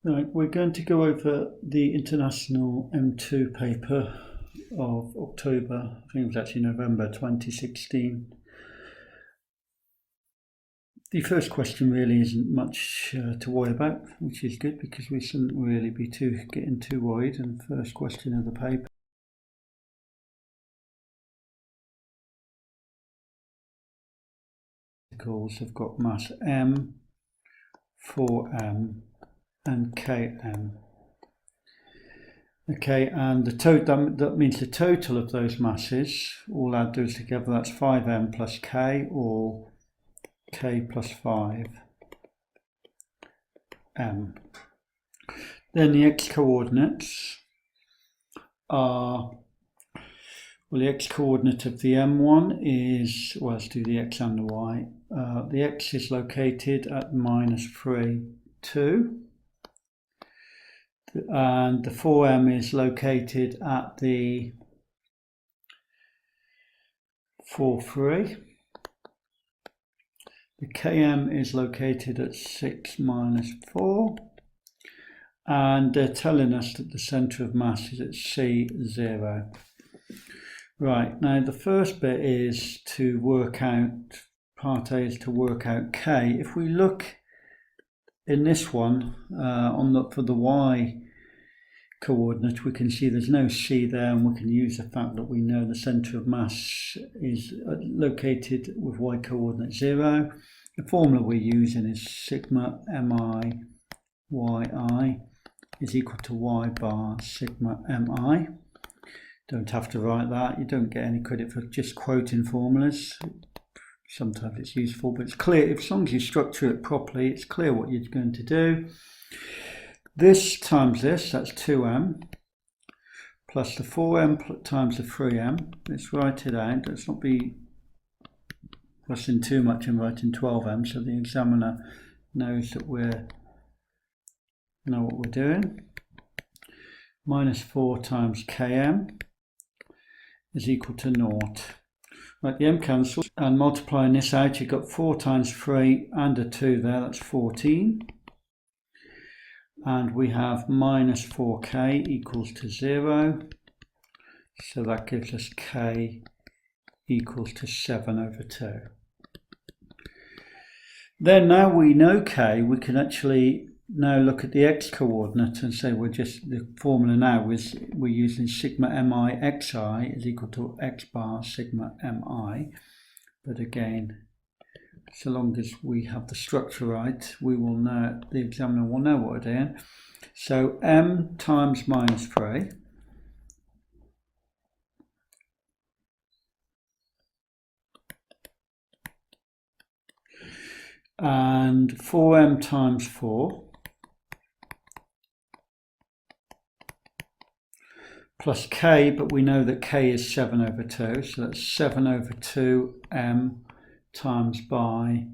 Right, we're going to go over the International M2 paper of October, I think it was actually November 2016. The first question really isn't much to worry about, which is good because we shouldn't really be getting too worried. And the first question of the paper have got mass M, 4M and Km. Okay, and the total, that means the total of those masses, all add those together, that's 5m plus k, or k plus 5m. Then the x-coordinates are, well, the x-coordinate of the m1 is, well, let's do the x and the y. The x is located at -3, 2. And the 4m is located at the 4, 3. The km is located at 6 minus 4. And they're telling us that the centre of mass is at C0. Right, now the first bit is to work out, part A is to work out k. If we look in this one, for the y coordinate, we can see there's no c there, and we can use the fact that we know the centre of mass is located with y coordinate 0. The formula we're using is sigma mi yi is equal to y bar sigma mi. Don't have to write that. You don't get any credit for just quoting formulas. Sometimes it's useful, but it's clear, as long as you structure it properly, it's clear what you're going to do. This times this, that's 2m, plus the 4m times the 3m. Let's write it out. Let's not be fussing too much and writing 12m, so the examiner knows that we know what we're doing. Minus 4 times km is equal to 0. Right, the m cancels, and multiplying this out, you've got 4 times 3 and a 2 there, that's 14. And we have minus 4k equals to 0. So that gives us k equals to 7 over 2. Then now we know k, we can actually now look at the x-coordinate and say the formula now is we're using sigma mi xi is equal to x bar sigma mi. But again, so long as we have the structure right, we will know, the examiner will know what we're doing. So m times minus 3 and 4m times 4 plus k, but we know that k is 7 over 2, so that's 7 over 2m times by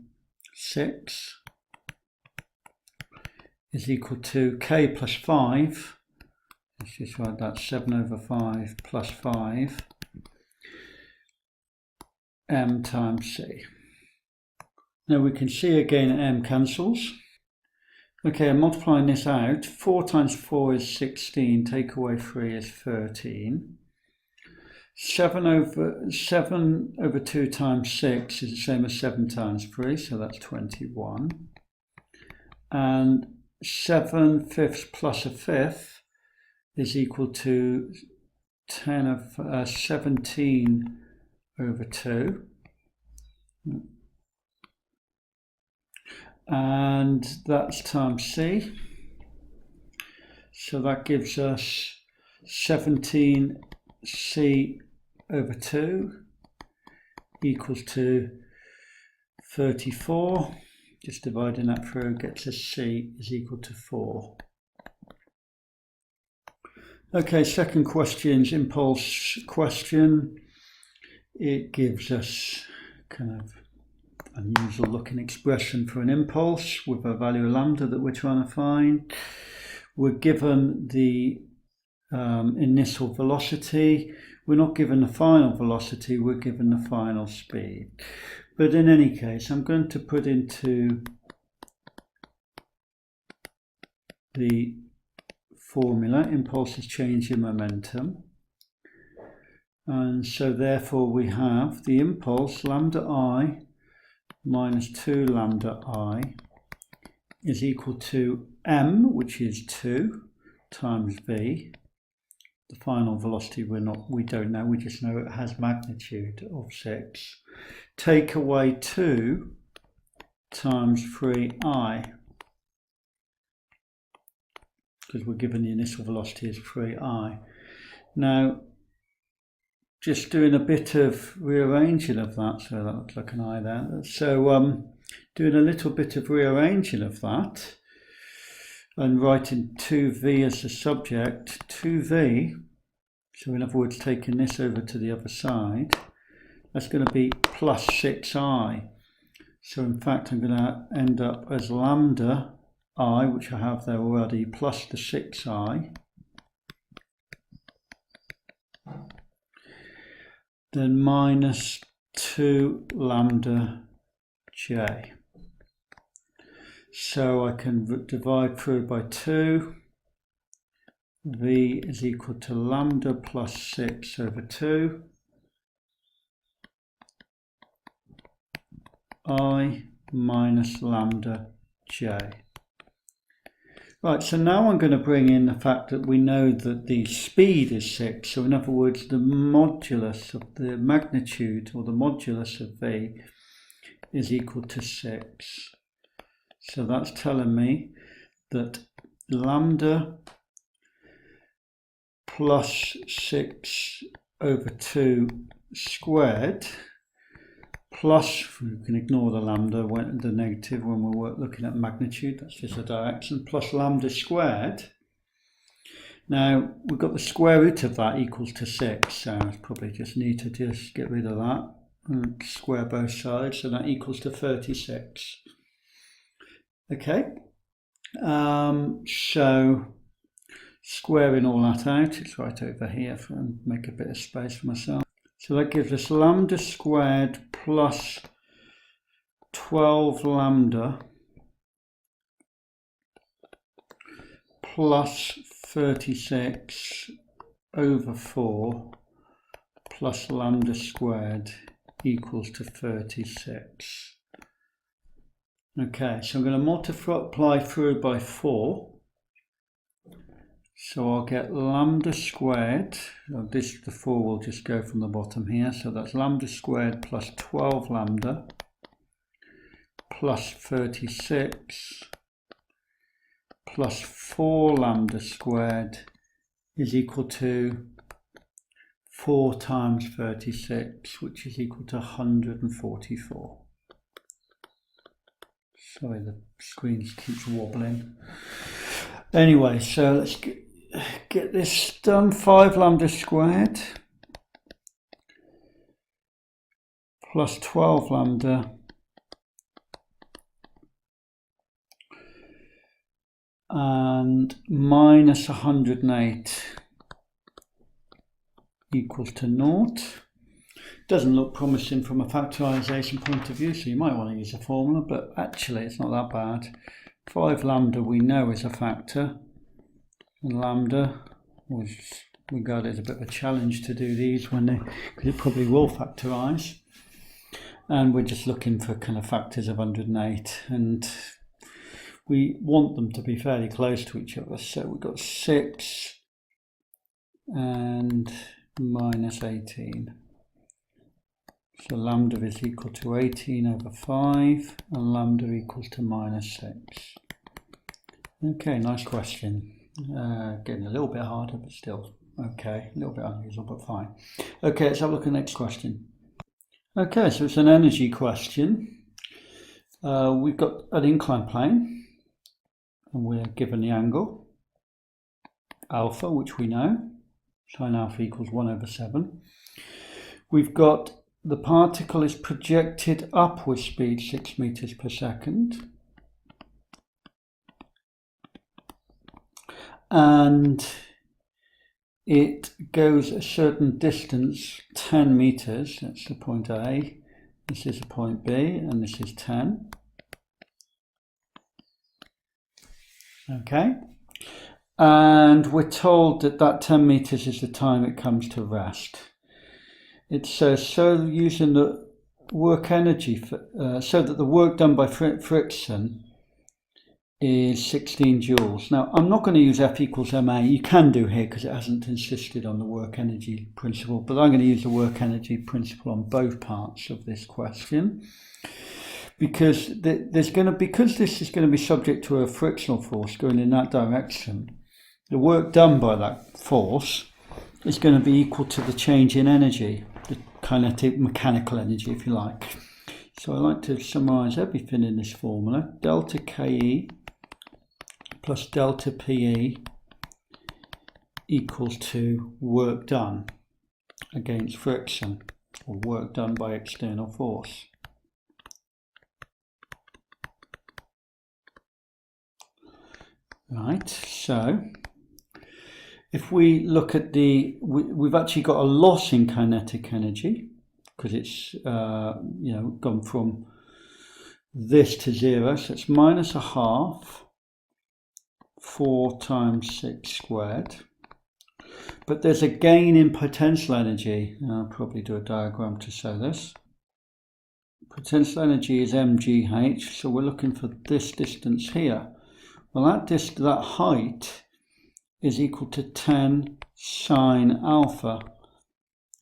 6 is equal to k plus 5. Let's just write that, 7 over 5 plus 5 m times c. Now we can see again m cancels. Okay, I'm multiplying this out. 4 times 4 is 16, take away 3 is 13. 7 over 2 times 6 is the same as 7 times 3, so that's 21. And 7 fifths plus a fifth is equal to 17 over 2. And that's times c. So that gives us 17c over 2 equals to 34. Just dividing that through gets us c is equal to 4. Okay, second question's impulse question. It gives us kind of unusual looking expression for an impulse with a value of lambda that we're trying to find. We're given the initial velocity. We're not given the final velocity, we're given the final speed. But in any case, I'm going to put into the formula, impulse is change in momentum. And so therefore we have the impulse lambda I minus 2 lambda I is equal to m, which is 2, times v. The final velocity we don't know, we just know it has magnitude of 6. Take away 2 times 3i, because we're given the initial velocity as 3i. Now, just doing a bit of rearranging of that, so that looks like an I there. So doing a little bit of rearranging of that and writing 2v as the subject, 2v, so in other words taking this over to the other side, that's going to be plus 6i. So in fact I'm going to end up as lambda I, which I have there already, plus the 6i, then minus 2 lambda j. So I can divide through by 2. V is equal to lambda plus 6 over 2. I minus lambda j. Right, so now I'm going to bring in the fact that we know that the speed is 6. So in other words, the modulus of the magnitude, or the modulus of V, is equal to 6. So that's telling me that lambda plus 6 over 2 squared, plus, we can ignore the lambda, the negative when we're looking at magnitude, that's just a direction, plus lambda squared. Now, we've got the square root of that equals to 6, so it's probably just need to just get rid of that and square both sides, so that equals to 36. Okay, so squaring all that out, it's right over here, and make a bit of space for myself. So that gives us lambda squared plus 12 lambda plus 36 over 4 plus lambda squared equals to 36. Okay, so I'm going to multiply through by 4. So I'll get lambda squared, the 4 will just go from the bottom here, so that's lambda squared plus 12 lambda plus 36 plus 4 lambda squared is equal to 4 times 36, which is equal to 144. Sorry, the screen keeps wobbling. Anyway, so let's get this done. 5 lambda squared plus 12 lambda and minus 108 equals to 0. Doesn't look promising from a factorization point of view, so you might want to use a formula, but actually it's not that bad. 5 lambda we know is a factor, and lambda was regarded as a bit of a challenge to do these because it probably will factorize, and we're just looking for kind of factors of 108, and we want them to be fairly close to each other. So we've got 6 and minus 18. So lambda is equal to 18 over 5 and lambda equals to minus 6. Okay, nice question. Getting a little bit harder, but still okay. A little bit unusual, but fine. Okay, let's have a look at the next question. Okay, so it's an energy question. We've got an inclined plane and we're given the angle alpha, which we know. Sine alpha equals 1 over 7. We've got the particle is projected up with speed 6 meters per second. And it goes a certain distance, 10 meters, that's the point A. This is the point B, and this is 10. Okay, And we're told that that 10 meters is the time it comes to rest. It says, so using the work energy, so that the work done by friction is 16 joules. Now, I'm not going to use F equals ma. You can do here because it hasn't insisted on the work energy principle, but I'm going to use the work energy principle on both parts of this question. Because this is going to be subject to a frictional force going in that direction, the work done by that force is going to be equal to the change in energy, the kinetic mechanical energy, if you like. So I like to summarise everything in this formula. Delta Ke plus delta Pe equals to work done against friction, or work done by external force. Right, so if we look at we've actually got a loss in kinetic energy because it's gone from this to 0, so it's minus a half 4 times 6 squared. But there's a gain in potential energy. I'll probably do a diagram to show this. Potential energy is mgh, so we're looking for this distance here. Well, that height is equal to 10 sine alpha,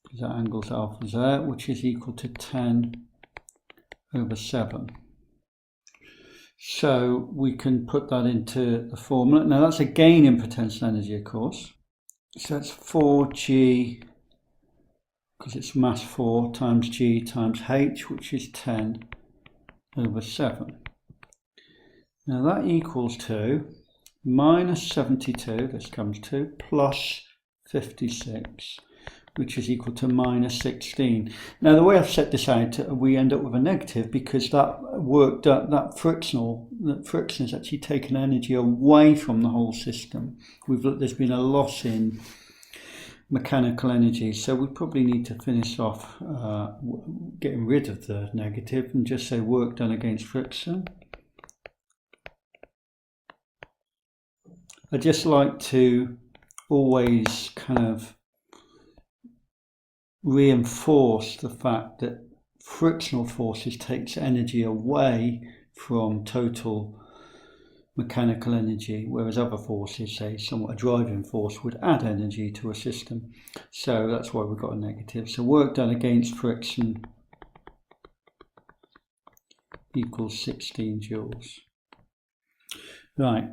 because that angle's alpha there, which is equal to 10 over 7. So we can put that into the formula. Now that's a gain in potential energy, of course. So that's 4g, because it's mass 4, times g times h, which is 10 over 7. Now that equals to minus 72, this comes to, plus 56, which is equal to minus 16. Now the way I've set this out, we end up with a negative because that work done, that friction has actually taken energy away from the whole system. There's been a loss in mechanical energy, so we probably need to finish off getting rid of the negative and just say work done against friction. I just like to always kind of reinforce the fact that frictional forces takes energy away from total mechanical energy, whereas other forces, say somewhat a driving force, would add energy to a system. So that's why we've got a negative. So work done against friction equals 16 joules. Right.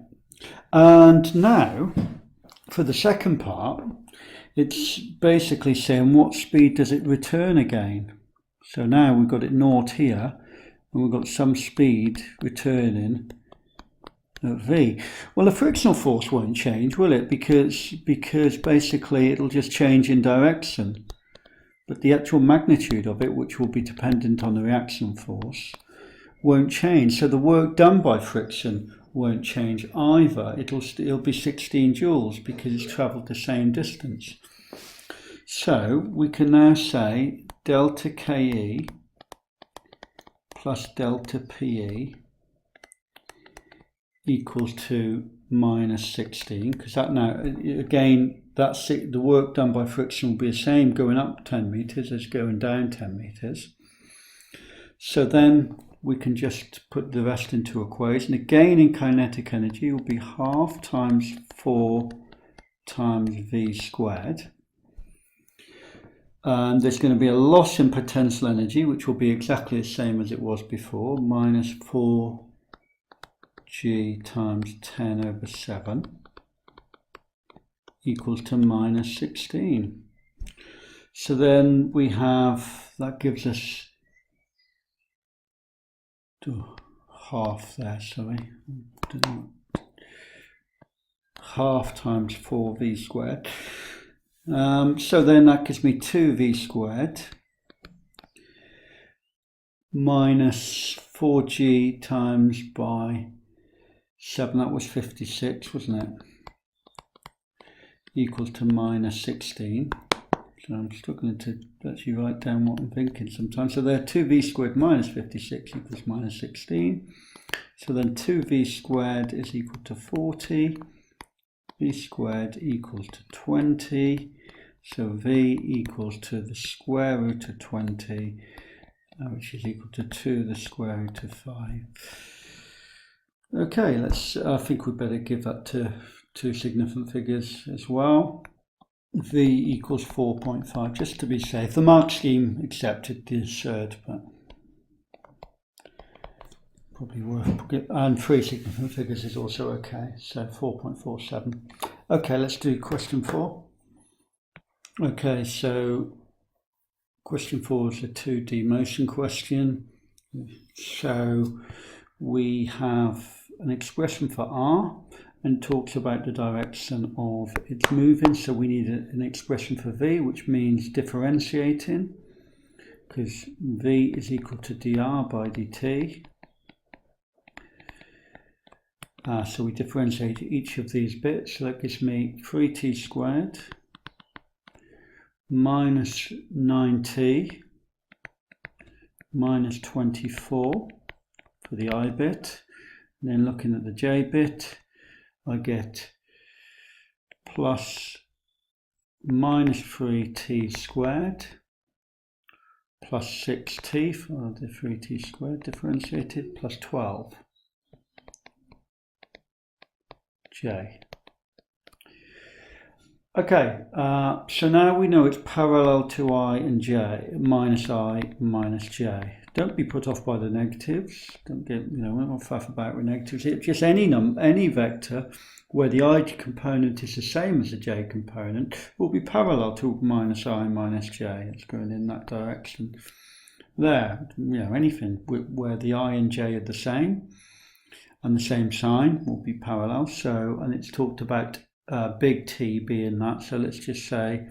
And now, for the second part, it's basically saying what speed does it return again. So now we've got it naught here, and we've got some speed returning at v. Well, the frictional force won't change, will it? Because basically it'll just change in direction. But the actual magnitude of it, which will be dependent on the reaction force, won't change. So the work done by friction won't change either. It'll be 16 joules because it's travelled the same distance. So we can now say delta Ke plus delta Pe equals to minus 16, because that now, again, the work done by friction will be the same going up 10 meters as going down 10 meters. So then we can just put the rest into equation. The gain in kinetic energy will be half times 4 times v squared. And there's going to be a loss in potential energy, which will be exactly the same as it was before, minus 4g times 10 over 7 equals to minus 16. So then we have, that gives us half there, sorry, half times 4v squared. So then that gives me 2v squared minus 4g times by 7, that was 56, wasn't it? Equals to minus 16. So I'm struggling to actually write down what I'm thinking sometimes. So there, 2v squared minus 56 equals minus 16. So then 2v squared is equal to 40 v squared equals to 20. So v equals to the square root of 20, which is equal to 2 the square root of 5. Okay, I think we'd better give that to two significant figures as well. V equals 4.5, just to be safe. The mark scheme accepted the assert, but probably worth, and three significant figures is also okay, so 4.47. Okay, let's do question 4. Okay, so question 4 is a 2D motion question. So we have an expression for R and talks about the direction of its moving. So we need an expression for V, which means differentiating, because V is equal to dr by dt. So we differentiate each of these bits. So that gives me 3t squared minus 9t minus 24 for the I bit. And then looking at the j bit, I get plus minus 3t squared plus 6t for the 3t squared differentiated plus 12 j. Okay, so now we know it's parallel to I and j, minus I minus j. Don't be put off by the negatives. Don't get, we're not faff about with negatives. It's just any vector where the I component is the same as the j component will be parallel to minus I minus j. It's going in that direction. There, anything where the I and j are the same and the same sign will be parallel. So, and it's talked about big T being that. So let's just say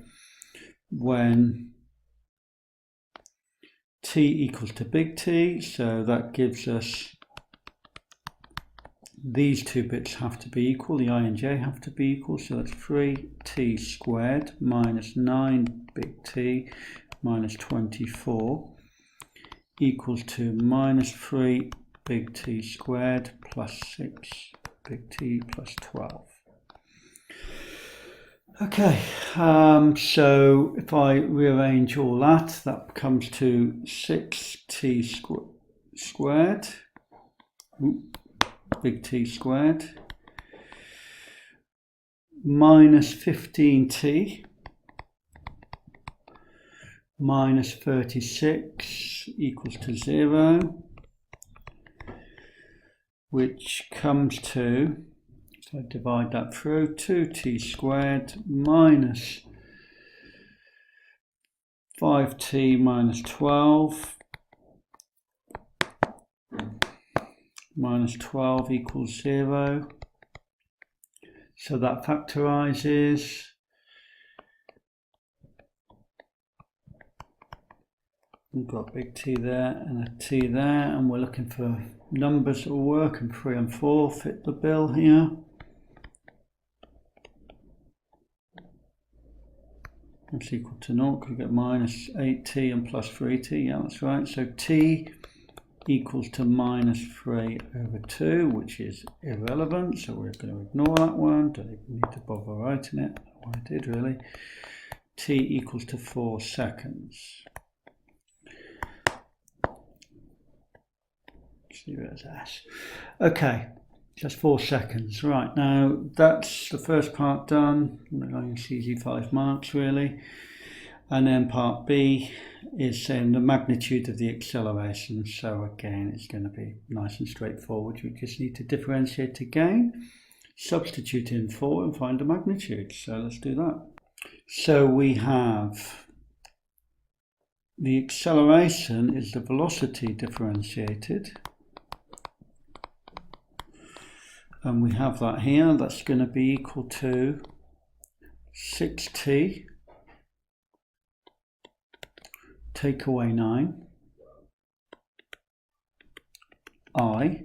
when T equals to big T, so that gives us these two bits have to be equal, the I and j have to be equal, so that's 3t squared minus 9 big T minus 24 equals to minus 3 big T squared plus 6 big T plus 12. Okay, so if I rearrange all that, that comes to 6t squared, big T squared, minus 15t minus 36 equals to 0, which comes to, so I divide that through, 2t squared minus 5t minus 12 minus 12 equals 0. So that factorizes. We've got big T there and a T there, and we're looking for numbers that will work, and 3 and 4 fit the bill here. That's equal to 0, because we get minus 8t and plus 3t, yeah, that's right. So T equals to minus 3 over 2, which is irrelevant, so we're going to ignore that one. Don't even need to bother writing it. Oh, I did really. T equals to 4 seconds. See where's S. Okay, just 4 seconds. Right, now that's the first part done. It's easy 5 marks really. And then part B is saying the magnitude of the acceleration. So again, it's going to be nice and straightforward. We just need to differentiate again, substitute in 4 and find the magnitude. So let's do that. So we have the acceleration is the velocity differentiated. And we have that here. That's going to be equal to 6t take away 9 I,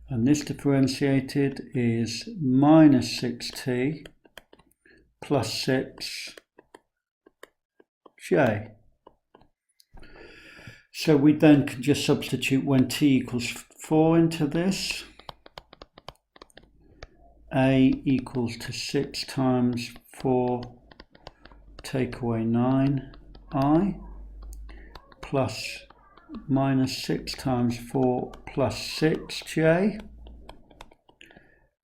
and this differentiated is minus 6t plus 6 j. So we then can just substitute when t equals 4 into this, A equals to 6 times 4 take away 9i plus minus 6 times 4 plus 6j,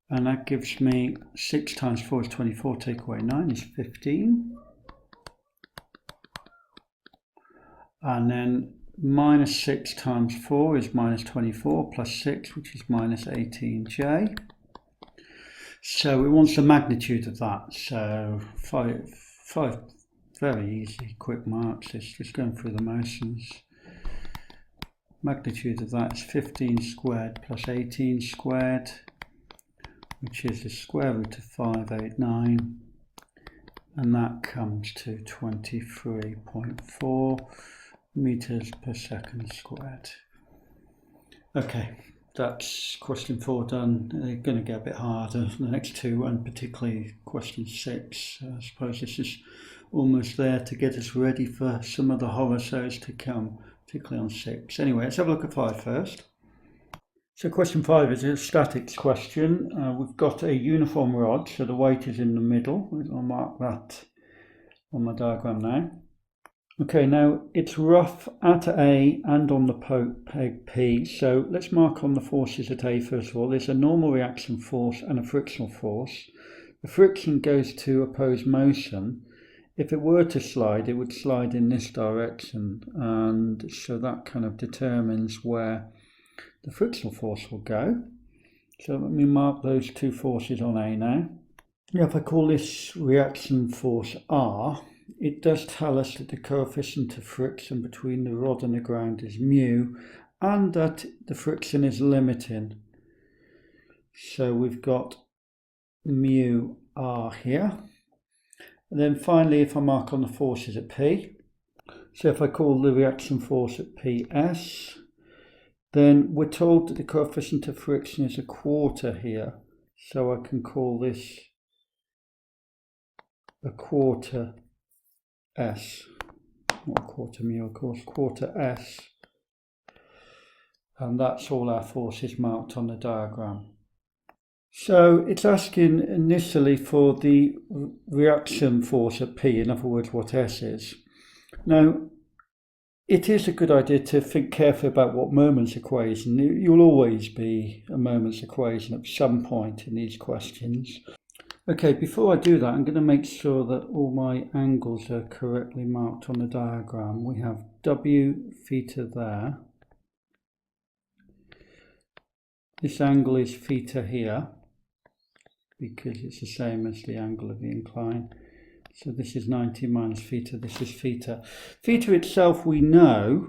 and that gives me 6 times 4 is 24, take away 9 is 15, and then minus 6 times 4 is minus 24 plus 6, which is minus 18j. So it wants the magnitude of that. So five very easy, quick marks. It's just going through the motions. Magnitude of that is 15 squared plus 18 squared, which is the square root of 589, and that comes to 23.4 meters per second squared. Okay, that's question 4 done. They're going to get a bit harder, the next two, and particularly question 6. I suppose this is almost there to get us ready for some of the horror shows to come, particularly on 6. Anyway, let's have a look at 5 first. So question 5 is a statics question. We've got a uniform rod, so the weight is in the middle. I'll mark that on my diagram now. Okay, now it's rough at A and on the peg P, so let's mark on the forces at A first of all. There's a normal reaction force and a frictional force. The friction goes to oppose motion. If it were to slide, it would slide in this direction, and so that kind of determines where the frictional force will go. So let me mark those two forces on A now. Yeah, if I call this reaction force R, it does tell us that the coefficient of friction between the rod and the ground is mu, and that the friction is limiting. So we've got mu R here. And then finally, if I mark on the forces at P, so if I call the reaction force at PS, then we're told that the coefficient of friction is a quarter here. So I can call this a quarter S, not a quarter mu, of course, quarter S. And that's all our forces marked on the diagram. So it's asking initially for the reaction force at P, in other words, what S is. Now, it is a good idea to think carefully about what moment's equation. You'll always be a moment's equation at some point in these questions. Okay, before I do that, I'm going to make sure that all my angles are correctly marked on the diagram. We have W theta there. This angle is theta here, because it's the same as the angle of the incline. So this is 90 minus theta, this is theta. Theta itself we know,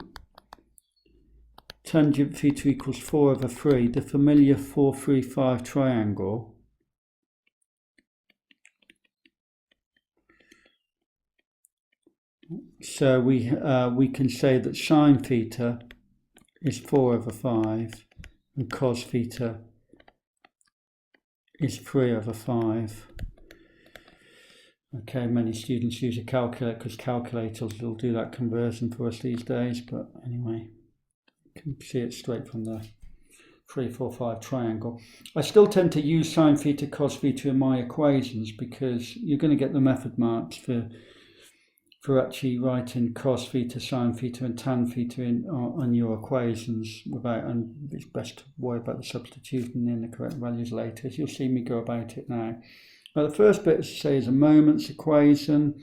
tangent theta equals 4 over 3, the familiar 4, 3, 5 triangle. So we can say that sine theta is 4 over 5 and cos theta is 3 over 5. Okay, many students use a calculator because calculators will do that conversion for us these days, but anyway, you can see it straight from the 3, 4, 5 triangle. I still tend to use sine theta, cos theta in my equations because you're going to get the method marks for actually writing cos theta, sine theta and tan theta on your equations without, and it's best to worry about the substituting in the correct values later, as you'll see me go about it now. Now the first bit, as I say, is a moments equation.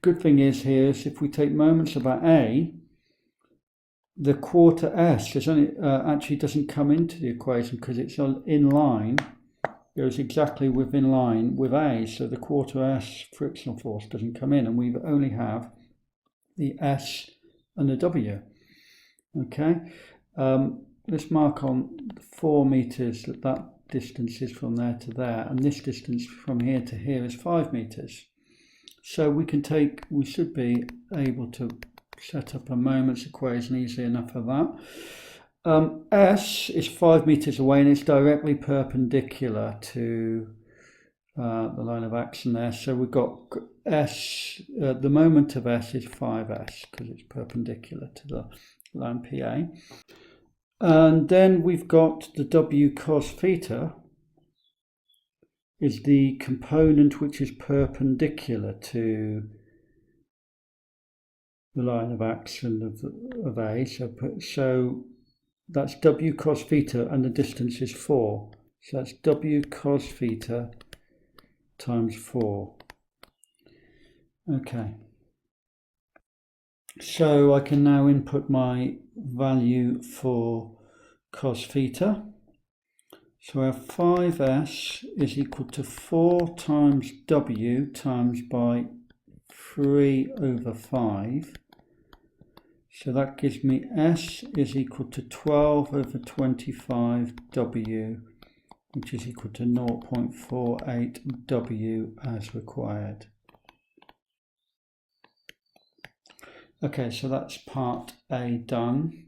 Good thing is here is if we take moments about A, the quarter S is only, actually doesn't come into the equation because it's in line, goes exactly within line with A, so the quarter S frictional force doesn't come in, and we only have the S and the W. Okay, let's mark on 4 meters that distance is from there to there, and this distance from here to here is 5 meters. So we should be able to set up a moments equation easily enough for that. S is 5 meters away and it's directly perpendicular to the line of action there. So we've got S, the moment of S is 5S because it's perpendicular to the line PA. And then we've got the W cos theta, is the component which is perpendicular to the line of action of A. So that's W cos theta, and the distance is 4. So that's W cos theta times 4. Okay. So I can now input my value for cos theta. So our 5s is equal to 4 times W times by 3 over 5. So that gives me S is equal to 12 over 25 W, which is equal to 0.48 W as required. Okay, so that's part A done.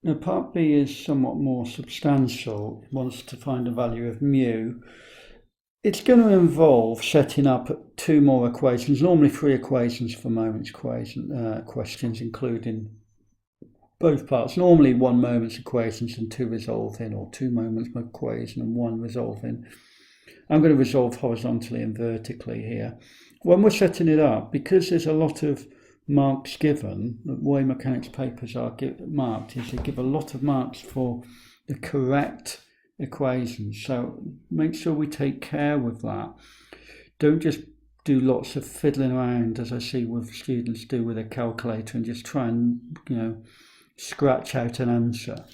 Now part B is somewhat more substantial. It wants to find a value of mu. It's going to involve setting up 2 more equations, normally 3 equations for moments questions, including both parts. Normally 1 moments equations and 2 resolving, or 2 moments equation and 1 resolving. I'm going to resolve horizontally and vertically here. When we're setting it up, because there's a lot of marks given, the way mechanics papers are marked is they give a lot of marks for the correct equations, so make sure we take care with that. Don't just do lots of fiddling around, as I see with students do with a calculator, and just try and scratch out an answer,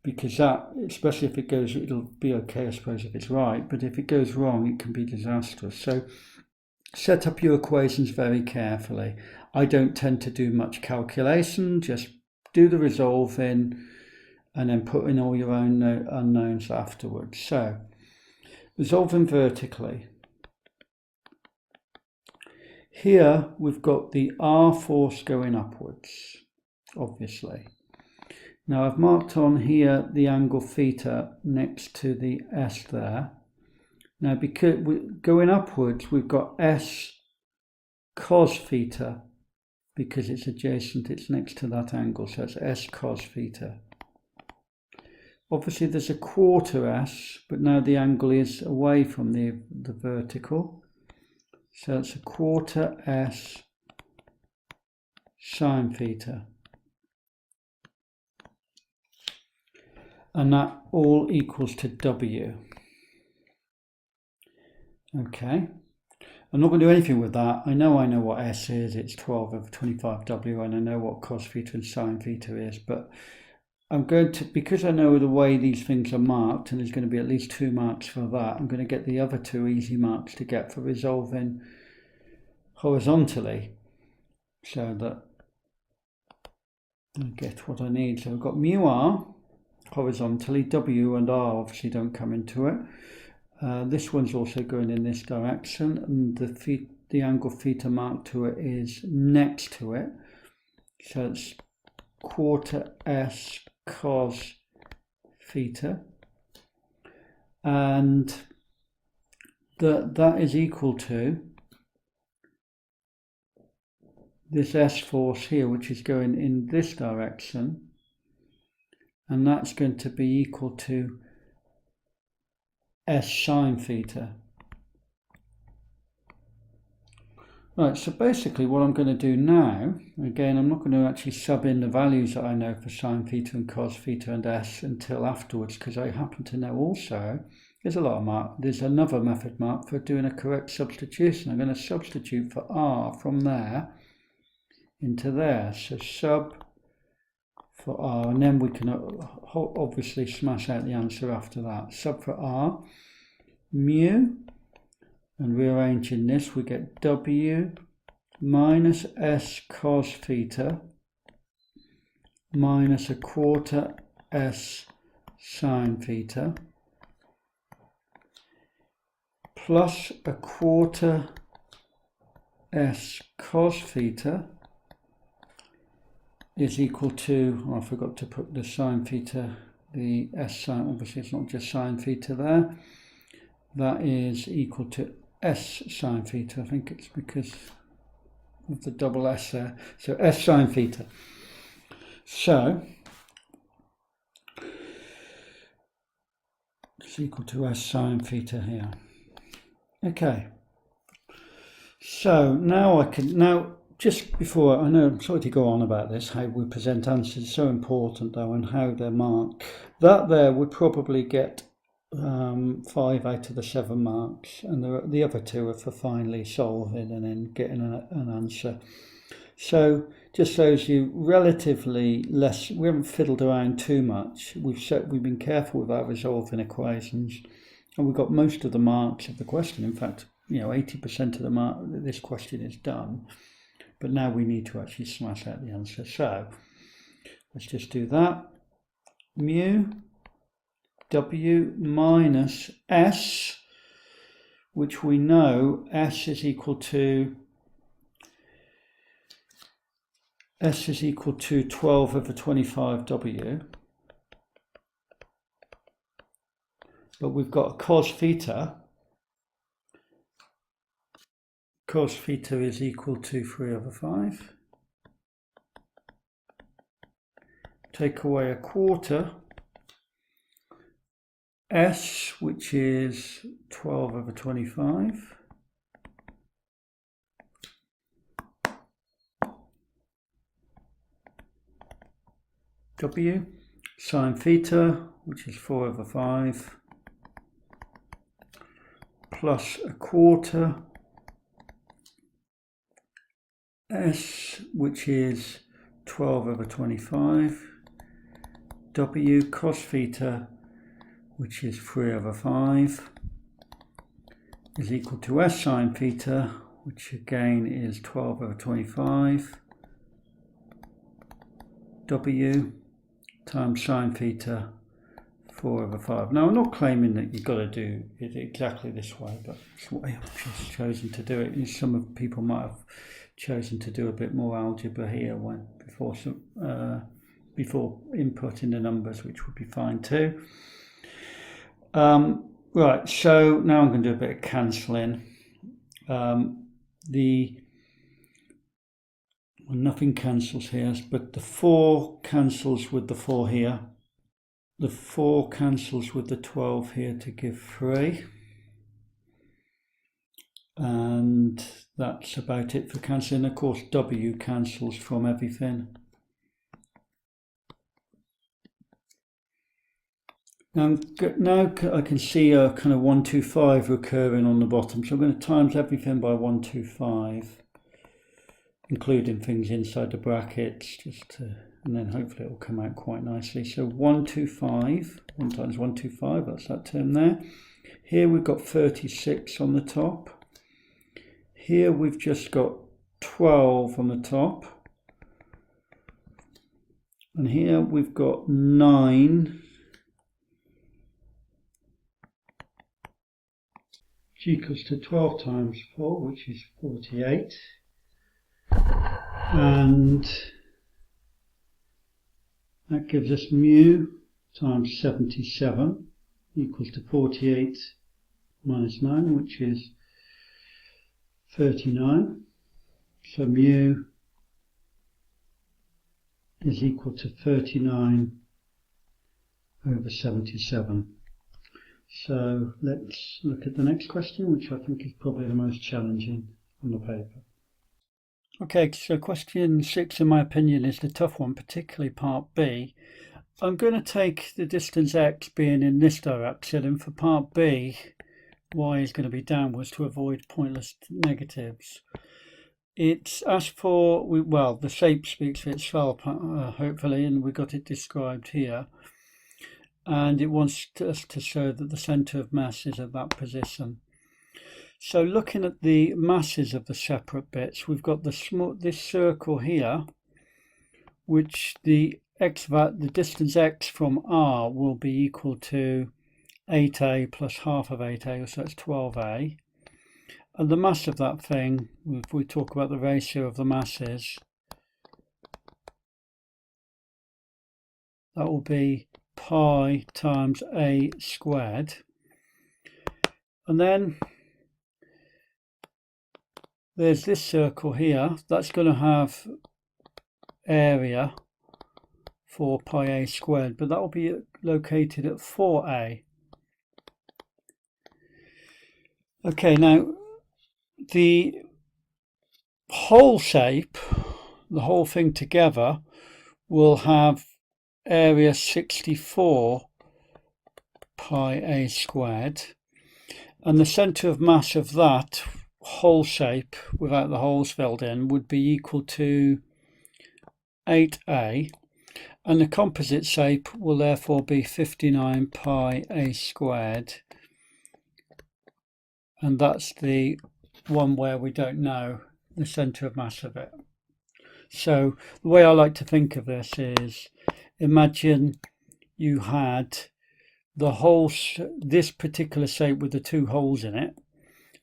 because that, especially if it goes, it'll be okay I suppose if it's right, but if it goes wrong it can be disastrous. So set up your equations very carefully. I don't tend to do much calculation, just do the resolving and then put in all your own unknowns afterwards. So resolving vertically. Here we've got the R force going upwards, obviously. Now I've marked on here the angle theta next to the S there. Now because we're going upwards, we've got S cos theta, because it's adjacent, it's next to that angle, so it's S cos theta. Obviously there's a quarter S, but now the angle is away from the vertical, so it's a quarter S sine theta. And that all equals to W. Okay. I'm not going to do anything with that. I know what S is, it's 12 over 25W, and I know what cos theta and sine theta is, but I'm going to, because I know the way these things are marked, and there's going to be at least 2 marks for that, I'm going to get the other 2 easy marks to get for resolving horizontally, so that I get what I need. So I've got mu R horizontally, W and R obviously don't come into it. This one's also going in this direction, and the angle theta marked to it is next to it, so it's quarter S cos theta, and that is equal to this S force here, which is going in this direction, and that's going to be equal to S sine theta. Right, so basically what I'm going to do now, again I'm not going to actually sub in the values that I know for sine theta and cos theta and S until afterwards, because I happen to know also there's another method mark for doing a correct substitution. I'm going to substitute for R from there into there, so sub for R, and then we can obviously smash out the answer after that. Sub for R, mu, and rearranging this we get W minus S cos theta minus a quarter S sine theta plus a quarter S cos theta is equal to, I forgot to put the sine theta, the S sine, obviously it's not just sine theta there, that is equal to S sine theta. I think it's because of the double S there, so S sine theta. So is equal to S sine theta here. Okay. So now just before, I know I'm sorry to go on about this, how we present answers is so important though, and how they're marked. That there would probably get 5 out of the 7 marks, and the other 2 are for finally solving and then getting an answer. So just shows you relatively less, we haven't fiddled around too much. We've been careful with our resolving equations, and we've got most of the marks of the question. In fact, 80% of the mark, this question is done. But now we need to actually smash out the answer. So let's just do that. Mu W minus S, which we know S is equal to 12 over 25 W. But we've got a cos theta. Cos theta is equal to 3 over 5. Take away a quarter. S, which is 12 over 25. W, sine theta, which is 4 over 5, plus a quarter. S, which is 12 over 25. W, cos theta, which is 3 over 5, is equal to S sine theta, which again is 12 over 25, W times sine theta, 4 over 5. Now, I'm not claiming that you've got to do it exactly this way, but it's what I've chosen to do it. Some people might have chosen to do a bit more algebra here before inputting the numbers, which would be fine too. Right, so now I'm going to do a bit of cancelling. Nothing cancels here, but the 4 cancels with the 4 here. The 4 cancels with the 12 here to give 3. And that's about it for cancelling. Of course, W cancels from everything. Now I can see a kind of 125 recurring on the bottom, so I'm going to times everything by 125, including things inside the brackets, and then hopefully it will come out quite nicely. So 125, 1 times 125, that's that term there. Here we've got 36 on the top. Here we've just got 12 on the top. And here we've got 9. Which equals to 12 times 4, which is 48. And that gives us mu times 77 equals to 48 minus 9, which is 39. So mu is equal to 39 over 77. So let's look at the next question, which I think is probably the most challenging on the paper. Okay, so question 6, in my opinion, is the tough one, particularly part B. I'm going to take the distance x being in this direction, and for part B, y is going to be downwards to avoid pointless negatives. It's asked for, well, the shape speaks for itself, hopefully, and we got it described here. And it wants us to show that the centre of mass is at that position. So looking at the masses of the separate bits, we've got this circle here, which the distance x from R will be equal to 8a plus half of 8a, so that's 12a. And the mass of that thing, if we talk about the ratio of the masses, that will be pi times a squared. And then there's this circle here, that's going to have area for pi a squared, but that will be located at 4a. Okay, now the whole shape, the whole thing together, will have area 64 pi a squared, and the centre of mass of that whole shape without the holes filled in would be equal to 8a, and the composite shape will therefore be 59 pi a squared, and that's the one where we don't know the centre of mass of it. So the way I like to think of this is, imagine you had the whole, this particular shape with the two holes in it,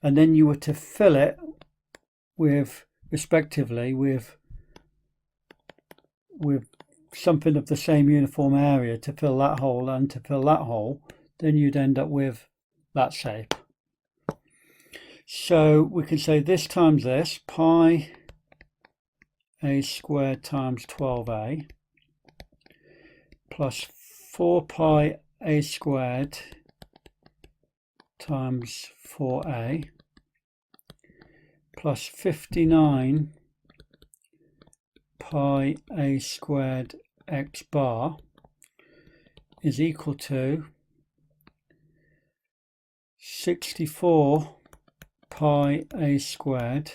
and then you were to fill it with, respectively, with something of the same uniform area to fill that hole and to fill that hole, then you'd end up with that shape. So we can say this times this, pi a squared times 12a, plus 4 pi a squared times 4a, plus 59 pi a squared x bar is equal to 64 pi a squared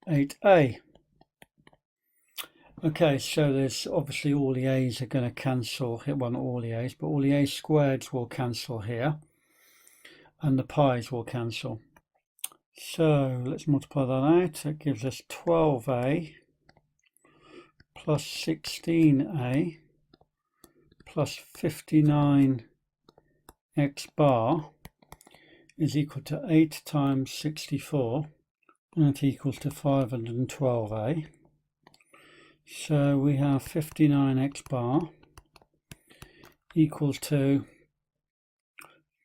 8a. Okay, so there's obviously all the a's are going to cancel, well, not all the a's, but all the a squareds will cancel here, and the pi's will cancel. So let's multiply that out. That gives us 12a plus 16a plus 59 x bar is equal to 8 times 64, and that equals to 512a. So we have 59 x bar equals to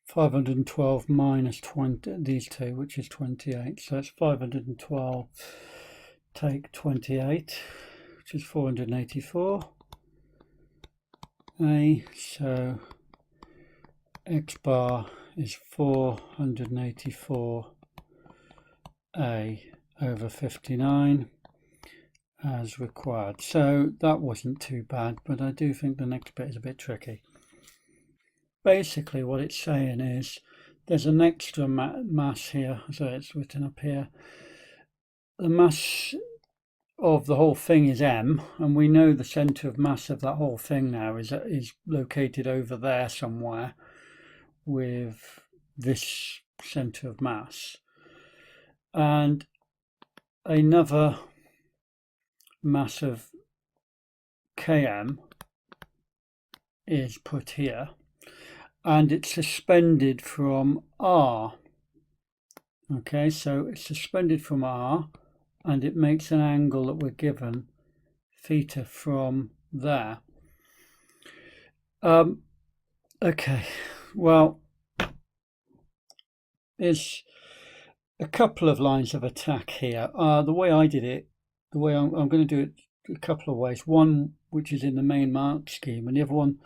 512 minus 20, these two, which is 28. So that's 512 take 28, which is 484 a. So x bar is 484 a over 59 as required. So that wasn't too bad, but I do think the next bit is a bit tricky. Basically what it's saying is there's an extra mass here, so it's written up here. The mass of the whole thing is m, and we know the centre of mass of that whole thing now is located over there somewhere with this centre of mass, and another mass of km is put here, and it's suspended from r. Okay, so it's suspended from r, and it makes an angle that we're given theta from there. Okay, well, there's a couple of lines of attack here. The way I did it, the way I'm going to do it a couple of ways. One which is in the main mark scheme, and the other one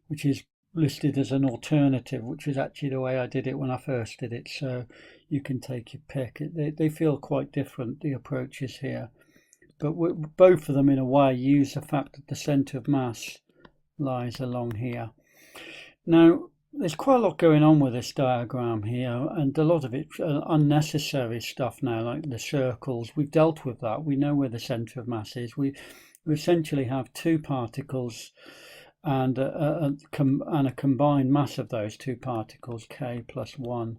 which is listed as an alternative, which is actually the way I did it when I first did it. So you can take your pick. They feel quite different, the approaches here, but both of them in a way use the fact that the centre of mass lies along here. Now there's quite a lot going on with this diagram here, and a lot of it unnecessary stuff now, like the circles. We've dealt with that. We know where the centre of mass is. We essentially have two particles and a combined mass of those two particles, k plus 1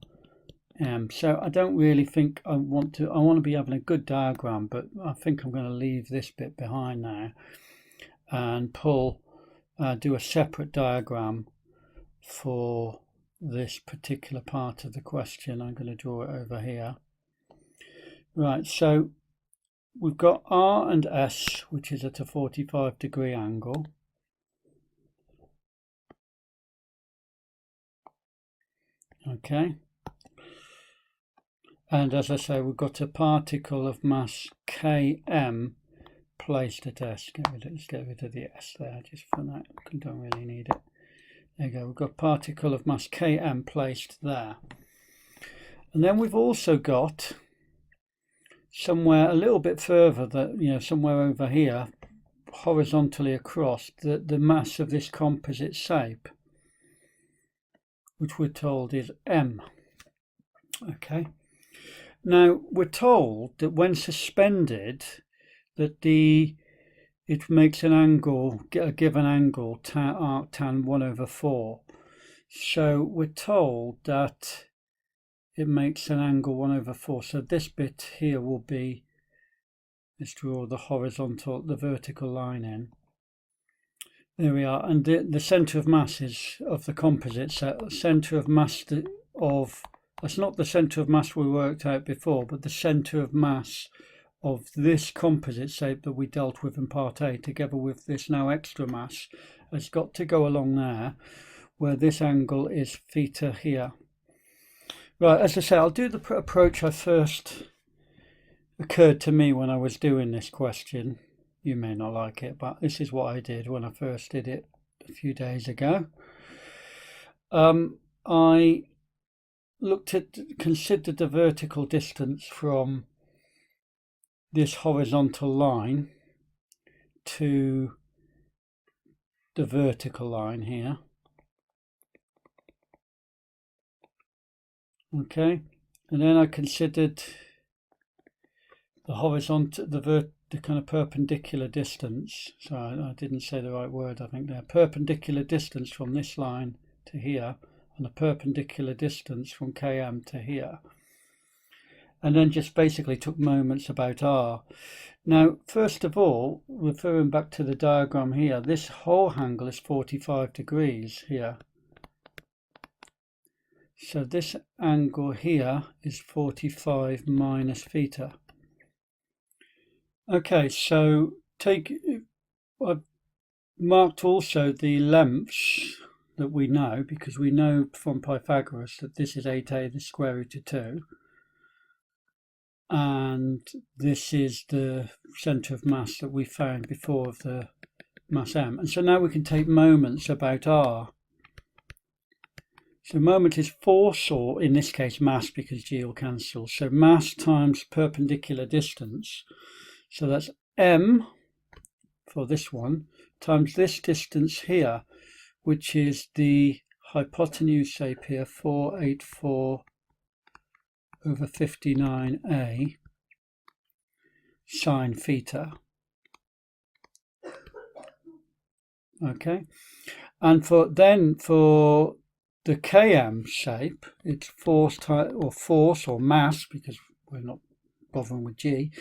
m. So I don't really think I want to be having a good diagram, but I think I'm going to leave this bit behind now and do a separate diagram for this particular part of the question. I'm going to draw it over here. Right, so we've got R and S, which is at a 45-degree angle. Okay, and as I say, we've got a particle of mass Km placed at S. Let's get rid of the S there just for that. I don't really need it. There you go. We've got a particle of mass Km placed there. And then we've also got somewhere a little bit further, that, you know, somewhere over here, horizontally across, the mass of this composite shape, which we're told is M. Okay. Now we're told that when suspended, that it makes an angle, a given angle, arc tan 1/4. So we're told that it makes an angle 1/4. So this bit here will be, let's draw the horizontal, the vertical line in. There we are. And the centre of mass is of the composite. So centre of mass of, that's not the centre of mass we worked out before, but the centre of mass of this composite shape that we dealt with in part A, together with this now extra mass, has got to go along there, where this angle is theta here. Right, as I say, I'll do the approach I first occurred to me when I was doing this question. You may not like it, but this is what I did when I first did it a few days ago. I considered the vertical distance from this horizontal line to the vertical line here. Okay, and then I considered the horizontal, the kind of perpendicular distance. So I didn't say the right word, I think there. Perpendicular distance from this line to here, and a perpendicular distance from KM to here. And then just basically took moments about R. Now, first of all, referring back to the diagram here, this whole angle is 45 degrees here. So this angle here is 45 minus theta. Okay, so I've marked also the lengths that we know, because we know from Pythagoras that this is 8a, the square root of 2. And this is the centre of mass that we found before of the mass M. And so now we can take moments about R. So moment is force, or in this case mass, because G will cancel. So mass times perpendicular distance. So that's M for this one, times this distance here, which is the hypotenuse shape here, 484 over 59a sine theta. Okay, and for the Km shape, it's force or mass, because we're not bothering with G,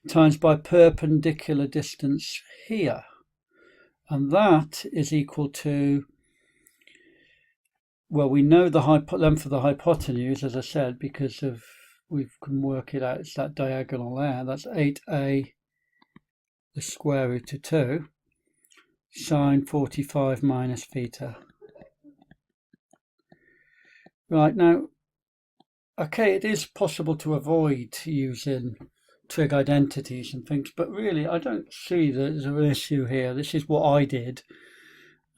times by perpendicular distance here, and that is equal to, well, we know the length of the hypotenuse, as I said, because of, we can work it out, it's that diagonal there, that's 8a the square root of 2 sine 45 minus theta. Right, now, okay, it is possible to avoid using trig identities and things, but really I don't see there's an issue here. This is what I did,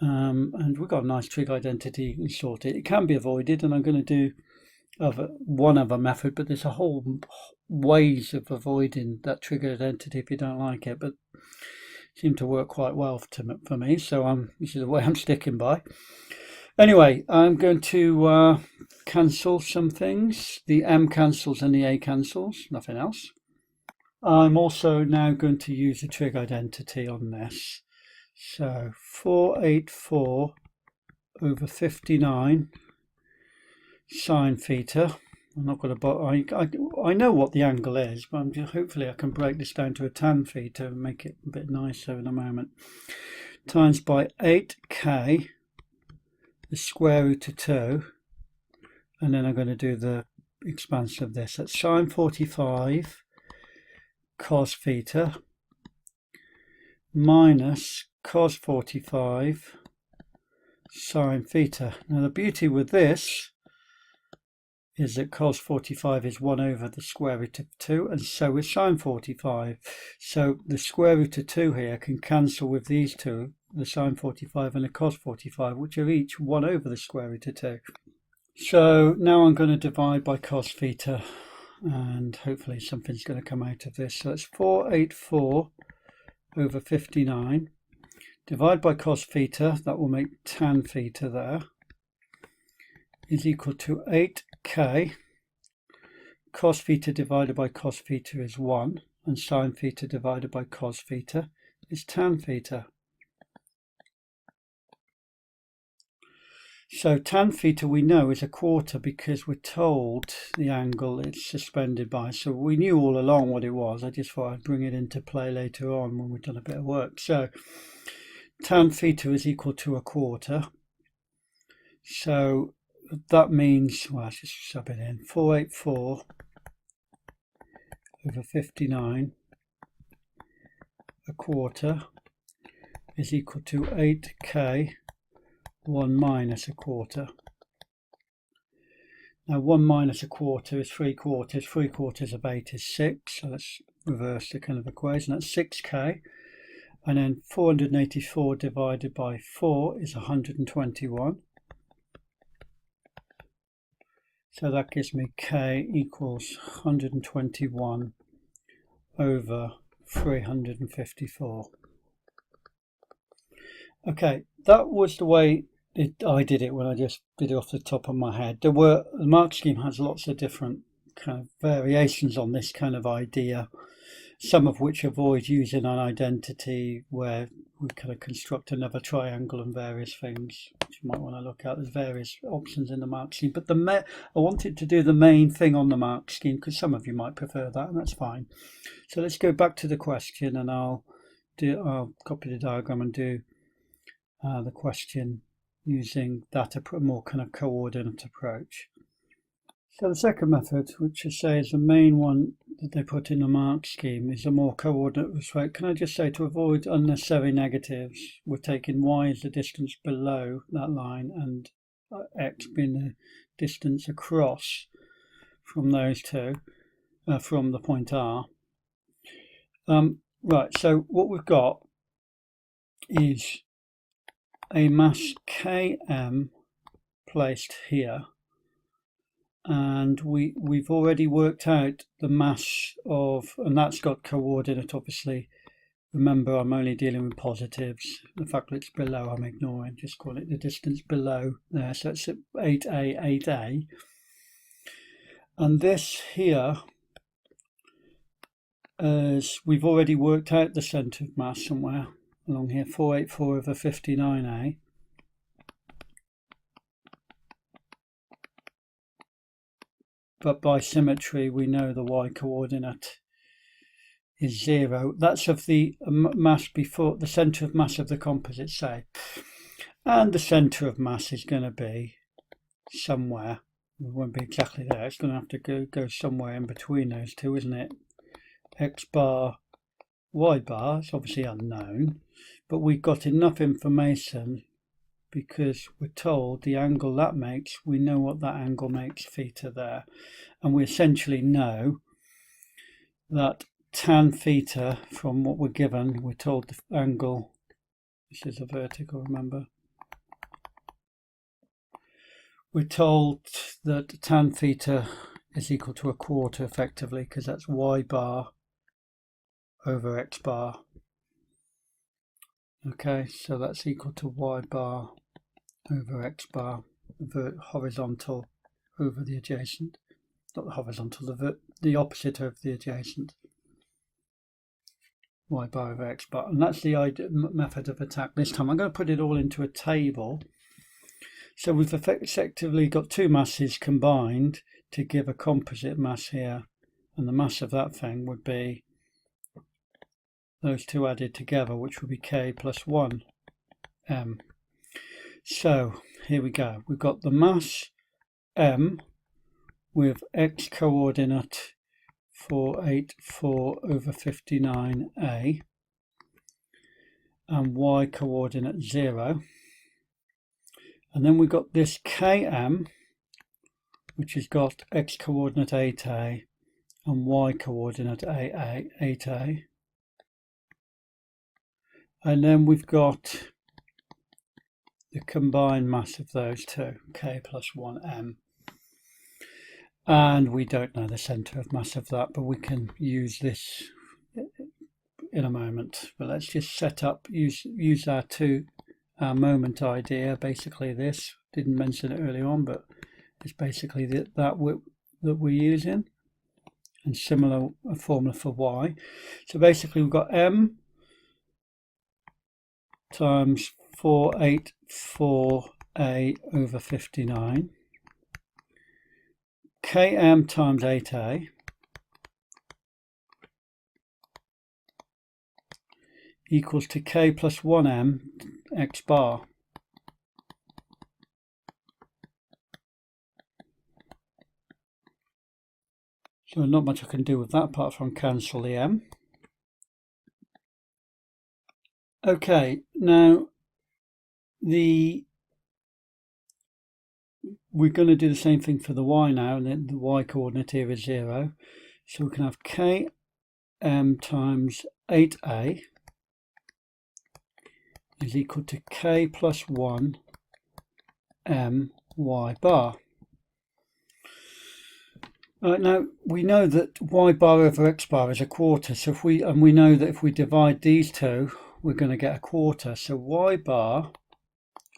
and we've got a nice trig identity. You can sort it. It can be avoided, and I'm going to do one other method, but there's a whole ways of avoiding that trig identity if you don't like it, but it seemed to work quite well for me, so this is the way I'm sticking by. Anyway, I'm going to cancel some things. The M cancels and the A cancels, nothing else. I'm also now going to use a trig identity on this. So 484 over 59 sine theta. I'm not going to, I know what the angle is, but hopefully I can break this down to a tan theta and make it a bit nicer in a moment. Times by 8k, the square root of 2, and then I'm going to do the expansion of this. That's sine 45 cos theta minus cos 45 sine theta. Now the beauty with this is that cos 45 is 1 over the square root of 2, and so is sine 45. So the square root of 2 here can cancel with these two, the sine 45 and the cos 45, which are each 1 over the square root of 2. So now I'm going to divide by cos theta, and hopefully something's going to come out of this. So it's 484 over 59. Divide by cos theta, that will make tan theta there, is equal to 8k. Cos theta divided by cos theta is 1, and sin theta divided by cos theta is tan theta. So tan theta we know is a quarter because we're told the angle it's suspended by. So we knew all along what it was. I just thought I'd bring it into play later on when we've done a bit of work. So tan theta is equal to a quarter. So that means, well, let's just sub it in, 484 over 59, a quarter, is equal to 8k 1 minus a quarter. Now 1 minus a quarter is 3 quarters. 3 quarters of 8 is 6. So let's reverse the kind of equation. That's 6k. And then 484 divided by 4 is 121. So that gives me k equals 121 over 354. Okay, that was the way I did it when I just did it off the top of my head. The mark scheme has lots of different kind of variations on this kind of idea, some of which avoid using an identity where we kind of construct another triangle and various things, which you might want to look at. There's various options in the mark scheme, but I wanted to do the main thing on the mark scheme because some of you might prefer that, and that's fine. So let's go back to the question, and I'll copy the diagram and do the question using that more kind of coordinate approach. So the second method, which I say is the main one that they put in the mark scheme, is a more coordinate approach. Can I just say, to avoid unnecessary negatives, we're taking y as the distance below that line and x being the distance across from those two, from the point R. Right, so what we've got is a mass km placed here, and we've already worked out the mass of, and that's got coordinate, obviously. Remember, I'm only dealing with positives. The fact that it's below I'm ignoring, just call it the distance below there. So it's 8a, 8a. And this here, as we've already worked out the centre of mass somewhere along here, 484 over 59a. But by symmetry, we know the y coordinate is 0. That's of the mass before, the centre of mass of the composite, say. And the centre of mass is going to be somewhere. It won't be exactly there. It's going to have to go somewhere in between those two, isn't it? X bar, y bar, it's obviously unknown. But we've got enough information because we're told the angle that makes, we know what that angle makes theta there. And we essentially know that tan theta, from what we're given, we're told the angle, this is a vertical, remember. We're told that tan theta is equal to a quarter effectively, because that's y bar over x bar. Okay, so that's equal to y bar over x bar, the horizontal over the adjacent, not the horizontal, the opposite of the adjacent, y bar over x bar. And that's the method of attack this time. I'm going to put it all into a table. So we've effectively got two masses combined to give a composite mass here, and the mass of that thing would be those two added together, which would be k plus 1 m. So here we go. We've got the mass m with x coordinate 484 over 59a and y coordinate 0. And then we've got this km, which has got x coordinate 8a and y coordinate 8a. And then we've got the combined mass of those two, k plus 1m. And we don't know the centre of mass of that, but we can use this in a moment. But let's just set up, use our moment idea, basically this. Didn't mention it earlier on, but it's basically that we're using. And similar formula for y. So basically we've got m times 484a over 59, km times 8a equals to k plus 1m x bar. So not much I can do with that apart from cancel the m. Okay, now we're going to do the same thing for the y now, and then the y coordinate here is 0. So we can have km times 8a is equal to k plus 1 m y bar. Right, now we know that y bar over x bar is a quarter, so we know that if we divide these two we're going to get a quarter, so y bar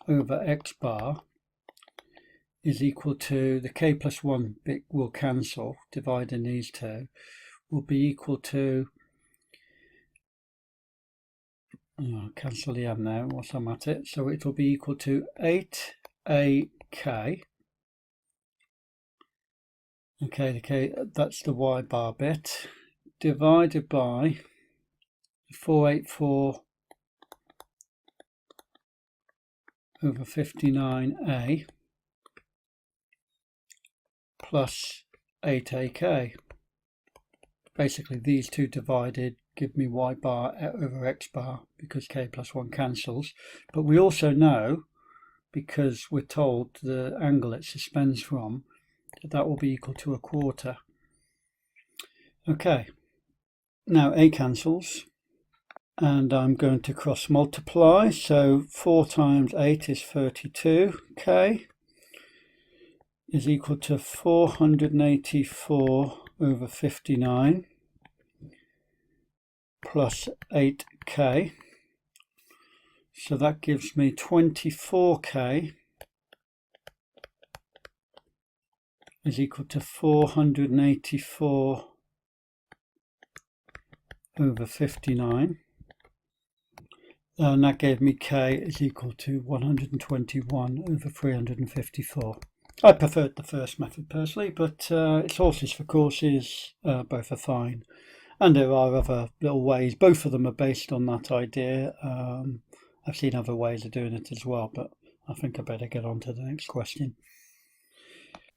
over x bar is equal to, the k plus 1 bit will cancel, dividing these two will be equal to, cancel the m now whilst I'm at it, so it will be equal to 8ak. Okay, the k, that's the y bar bit, divided by 484 over 59a plus 8ak. Basically these two divided give me y bar over x bar because k plus 1 cancels. But we also know, because we're told the angle it suspends from, that will be equal to a quarter. Okay, now a cancels and I'm going to cross multiply, so 4 times 8 is 32, k is equal to 484 over 59 plus 8k, so that gives me 24k is equal to 484 over 59, and that gave me k is equal to 121 over 354. I preferred the first method personally, but it's horses for courses, both are fine. And there are other little ways, both of them are based on that idea. I've seen other ways of doing it as well, but I think I better get on to the next question.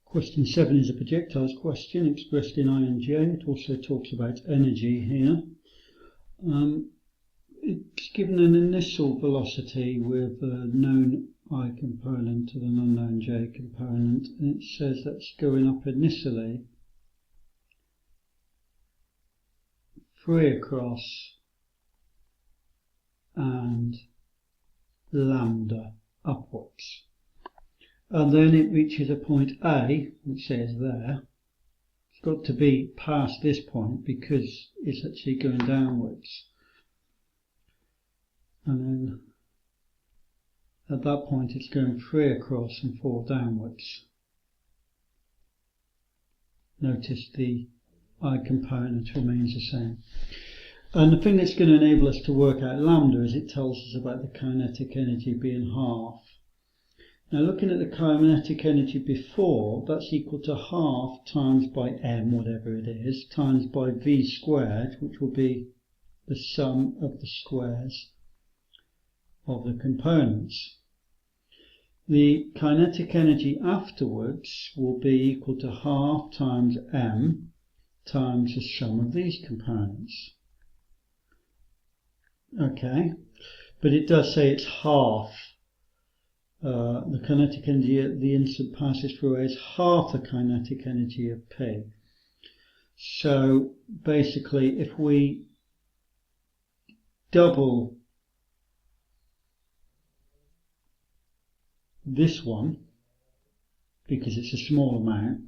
Question 7 is a projectiles question expressed in I and J. It also talks about energy here. It's given an initial velocity with a known I component and an unknown J component, and it says that's going up initially 3 across and lambda upwards. And then it reaches a point A, which says there. It's got to be past this point because it's actually going downwards. And then at that point it's going 3 across and 4 downwards. Notice the I component remains the same. And the thing that's going to enable us to work out lambda is it tells us about the kinetic energy being half. Now looking at the kinetic energy before, that's equal to half times by m, whatever it is, times by v squared, which will be the sum of the squares of the components. The kinetic energy afterwards will be equal to half times m times the sum of these components. Okay, but it does say it's half. The kinetic energy the instant passes through is half the kinetic energy of P. So basically if we double this one, because it's a small amount,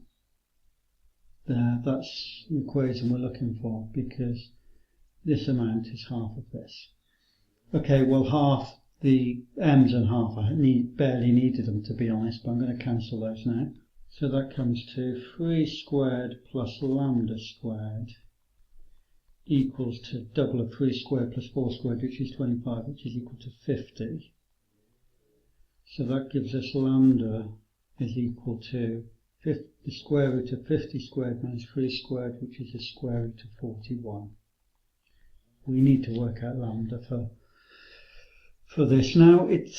that's the equation we're looking for, because this amount is half of this. Okay, well, half, the m's and half, I barely needed them to be honest, but I'm going to cancel those now. So that comes to 3 squared plus lambda squared equals to double of 3 squared plus 4 squared, which is 25, which is equal to 50. So that gives us lambda is equal to the square root of 50 squared minus 3 squared, which is the square root of 41. We need to work out lambda for this. Now it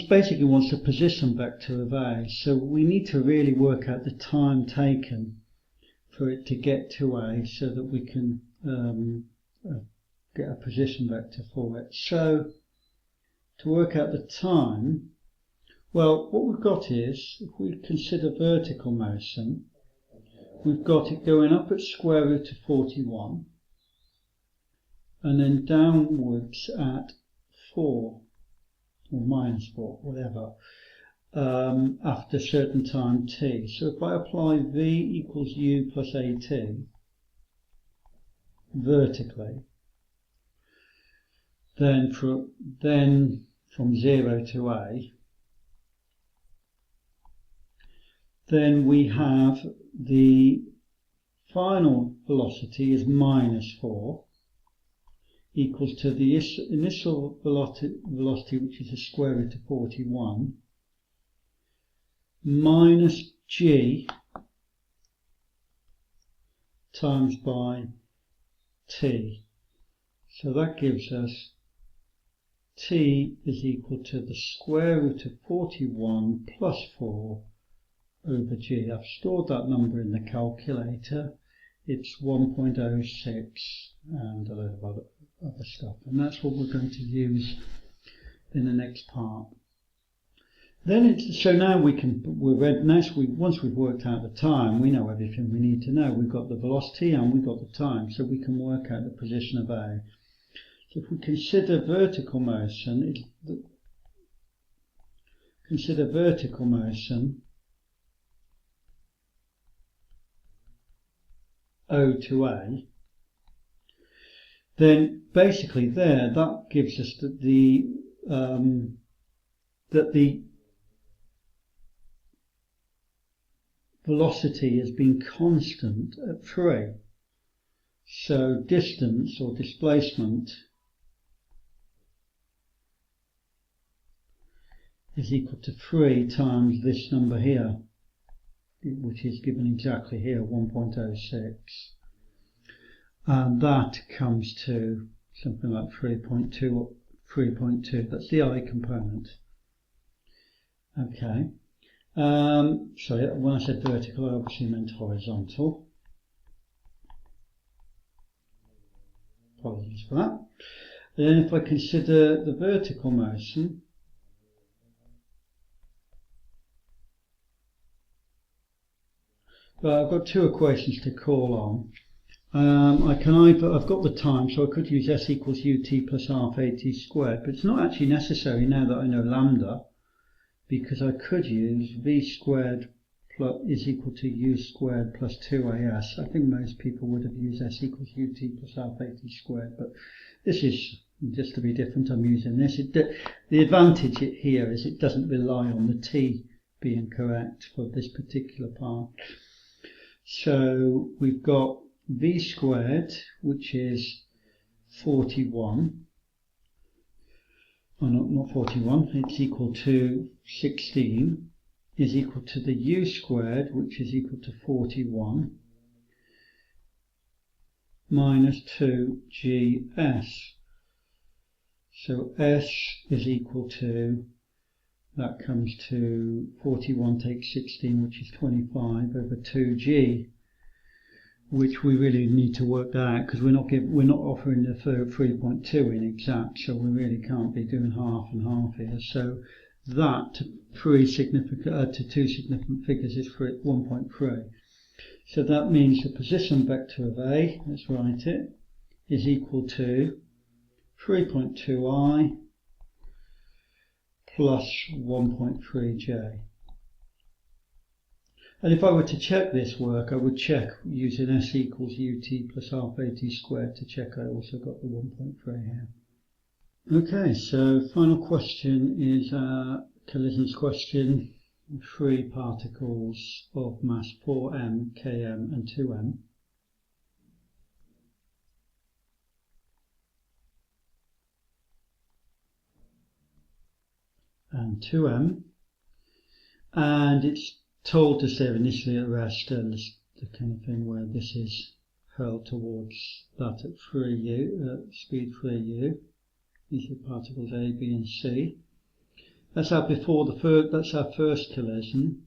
basically wants the position vector of A, so we need to really work out the time taken for it to get to A so that we can get a position vector for it. So to work out the time, well, what we've got is, if we consider vertical motion, we've got it going up at square root of 41 and then downwards at 4 or minus 4, whatever, after a certain time t. So if I apply v equals u plus at vertically, then from 0 to a, then we have the final velocity is minus 4 equals to the initial velocity, which is the square root of 41, minus g times by t. So that gives us t is equal to the square root of 41 plus 4 over g. I've stored that number in the calculator. It's 1.06 and a load of other stuff, and that's what we're going to use in the next part. Then so now once we've worked out the time, we know everything we need to know. We've got the velocity and we've got the time, so we can work out the position of A. So if we consider vertical motion, O to A, then basically that gives us that the velocity has been constant at 3. So distance or displacement is equal to 3 times this number here, which is given exactly here, 1.06. And that comes to something like 3.2. That's the I component. Okay. Sorry, when I said vertical, I obviously meant horizontal. Apologies for that. And then if I consider the vertical motion, well, I've got two equations to call on. I've got the time, so I could use s equals ut plus half at squared, but it's not actually necessary now that I know lambda, because I could use v squared is equal to u squared plus 2as. I think most people would have used s equals ut plus half at squared, but this is, just to be different, I'm using this. The advantage here is it doesn't rely on the t being correct for this particular part. So we've got v squared, which is 41, well, not 41, it's equal to 16, is equal to the u squared, which is equal to 41, minus 2gs. So s is equal to, that comes to 41 takes 16, which is 25, over 2g, which we really need to work that out because we're not offering the 3.2 in exact, so we really can't be doing half and half here. So that to two significant figures is 1.3. So that means the position vector of A, let's write it, is equal to 3.2i plus 1.3j. And if I were to check this work, I would check using s equals ut plus half at squared to check I also got the 1.3 here. Okay, so final question is collisions question. 3 particles of mass 4m, km and 2m. And 2m. And it's told us they're initially at rest, and the kind of thing where this is hurled towards that at 3u, speed 3u. These are particles A, B and C. That's our that's our first collision.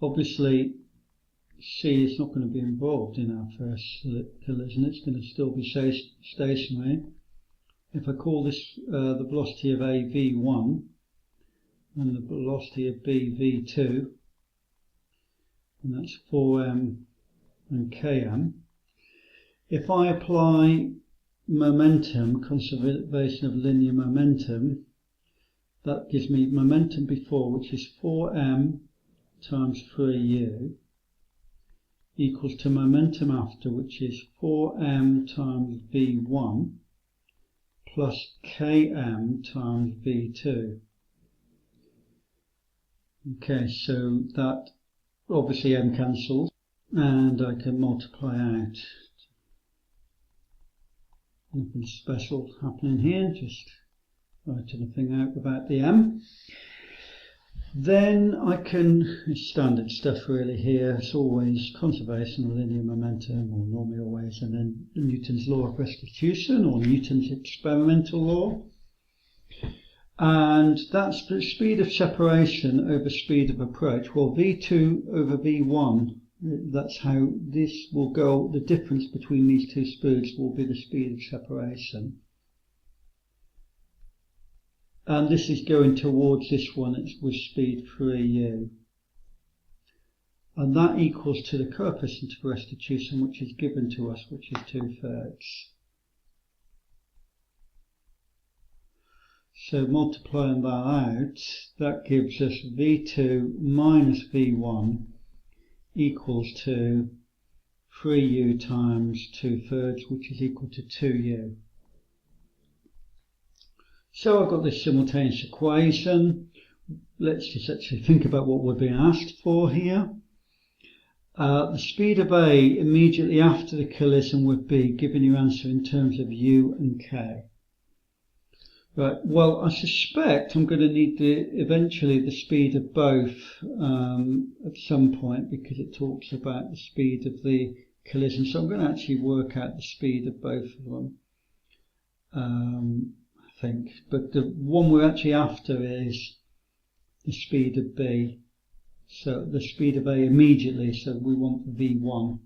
Obviously C is not going to be involved in our first collision, it's going to still be stationary. If I call this the velocity of A v1 and the velocity of B v2, and that's 4m and km. If I apply momentum, conservation of linear momentum, that gives me momentum before, which is 4m times 3u, equals to momentum after, which is 4m times v1 plus km times v2. Okay, so that obviously m cancels, and I can multiply out. Nothing special happening here, just writing a thing out about the m. Then I can, it's standard stuff really here, it's always conservation of linear momentum, or normally always, and then Newton's law of restitution, or Newton's experimental law. And that's the speed of separation over speed of approach. Well, v2 over v1, that's how this will go, the difference between these two speeds will be the speed of separation. And this is going towards this one, it's with speed 3u. And that equals to the coefficient of restitution, which is given to us, which is 2/3. So multiplying that out, that gives us v2 minus v1 equals to 3u times 2/3, which is equal to 2u. So I've got this simultaneous equation. Let's just actually think about what we're being asked for here. The speed of A immediately after the collision would be, given your answer in terms of u and k. Right, well, I suspect I'm going to need eventually the speed of both at some point, because it talks about the speed of the collision. So I'm going to actually work out the speed of both of them, I think. But the one we're actually after is the speed of B. So the speed of A immediately, so we want v1.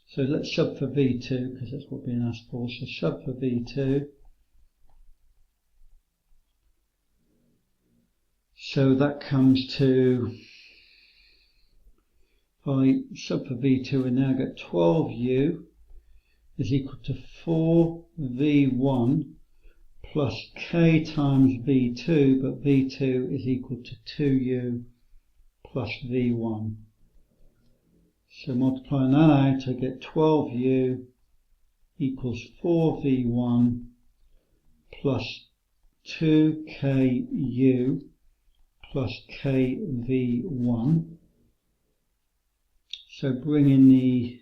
So let's sub for v2, because that's what we're being asked for. So sub for v2. So that comes to, if I sub for v2, we now get 12u is equal to 4v1 plus k times v2, but v2 is equal to 2u plus v1. So multiplying that out, I get 12u equals 4v1 plus 2ku plus kv1. So bringing the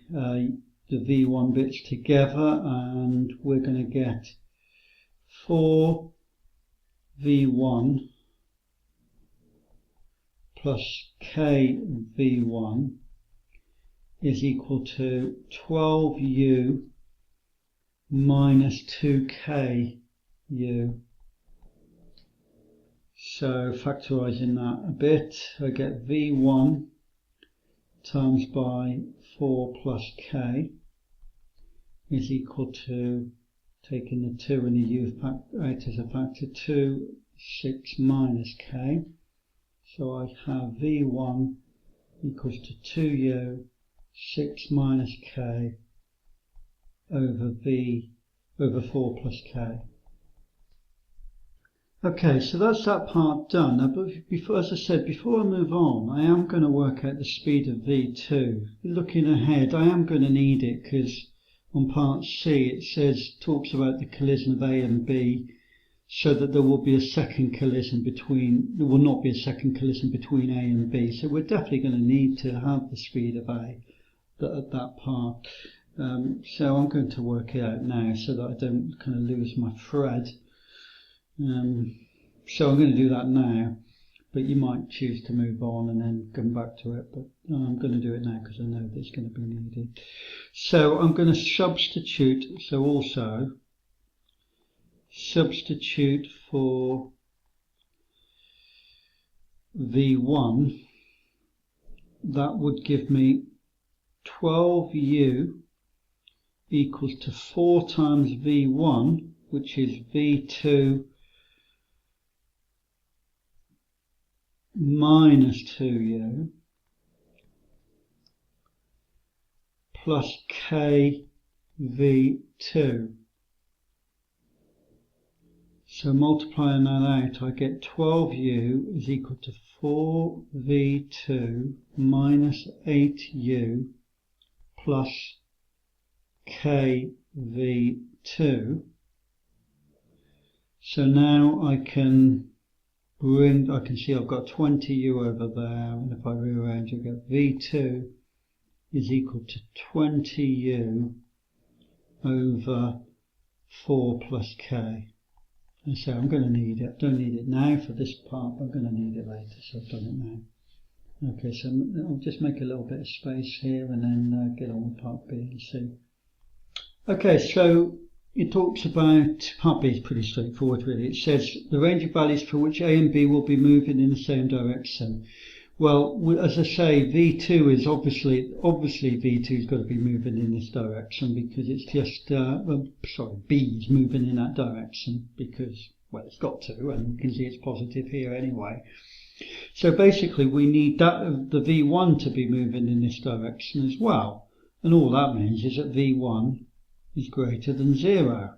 v1 bits together, and we're going to get 4v1 plus kv1 is equal to 12u minus 2ku. So factorising that a bit, I get v1 times by 4 plus k is equal to, taking the 2 and the u out as a factor, 2, 6 minus k. So I have v1 equals to 2u 6 minus k over 4 plus k. Okay, so that's that part done. Now, but before, as I said, before I move on, I am going to work out the speed of V2. Looking ahead, I am going to need it because on part C it talks about the collision of A and B, so that there will be a second collision between, there will not be a second collision between A and B. So we're definitely going to need to have the speed of A at that part. So I'm going to work it out now so that I don't kind of lose my thread. So I'm going to do that now, but you might choose to move on and then come back to it, but I'm going to do it now because I know that it's going to be needed. So I'm going to substitute, so also substitute for V1, that would give me 12u equals to 4 times V1, which is V2 minus 2u plus kV2. So multiplying that out, I get 12u is equal to 4v2 minus 8u plus kv2. So now I can see I've got 20u over there, and if I rearrange, I get v2 is equal to 20u over 4 plus k. And so I'm going to need it. I don't need it now for this part, but I'm going to need it later, so I've done it now. Okay, so I'll just make a little bit of space here and then get on with part B and C. Okay, so it talks about, part B is pretty straightforward really. It says the range of values for which A and B will be moving in the same direction. Well, as I say, V2 is obviously V2's got to be moving in this direction because it's just, B is moving in that direction because, well, it's got to, and you can see it's positive here anyway. So basically we need that the V1 to be moving in this direction as well. And all that means is that V1 is greater than 0.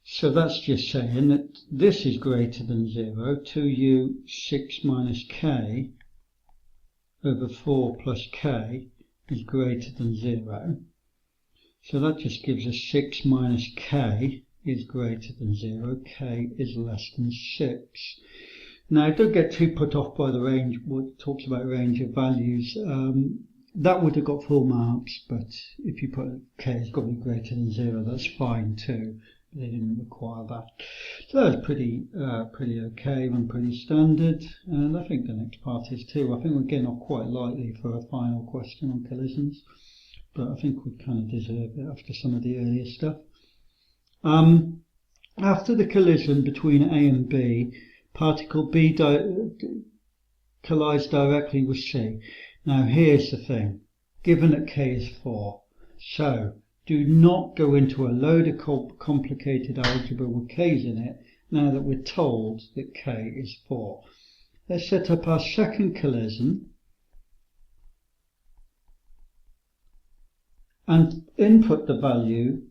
So that's just saying that this is greater than 0, 2u6 minus k over 4 plus k is greater than 0. So that just gives us 6 minus k is greater than 0, k is less than 6. Now don't get too put off by the range, what talks about range of values. That would have got full marks, but if you put k has got to be greater than 0, that's fine too. They didn't require that. So that's pretty okay and pretty standard, and I think the next part is too. I think we're getting off quite lightly for a final question on collisions, but I think we kind of deserve it after some of the earlier stuff. After the collision between A and B, particle B collides directly with C. Now here's the thing, given that k is 4, so do not go into a load of complicated algebra with k's in it now that we're told that k is 4. Let's set up our second collision and input the values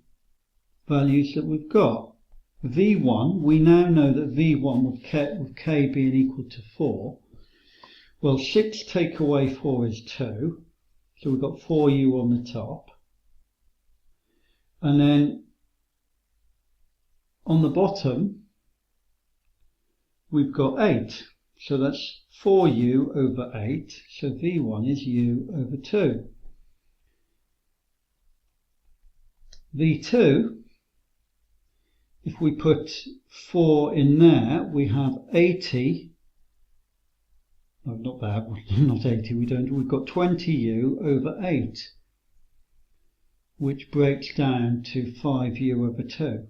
that we've got. V1, we now know that V1 with k being equal to 4. Well, 6 take away 4 is 2, so we've got 4u on the top. And then on the bottom, we've got 8. So that's 4u over 8. So V1 is u over 2. V2, if we put 4 in there, we have 80. No, not that, not 80, we've got 20u over 8. Which breaks down to 5u over 2.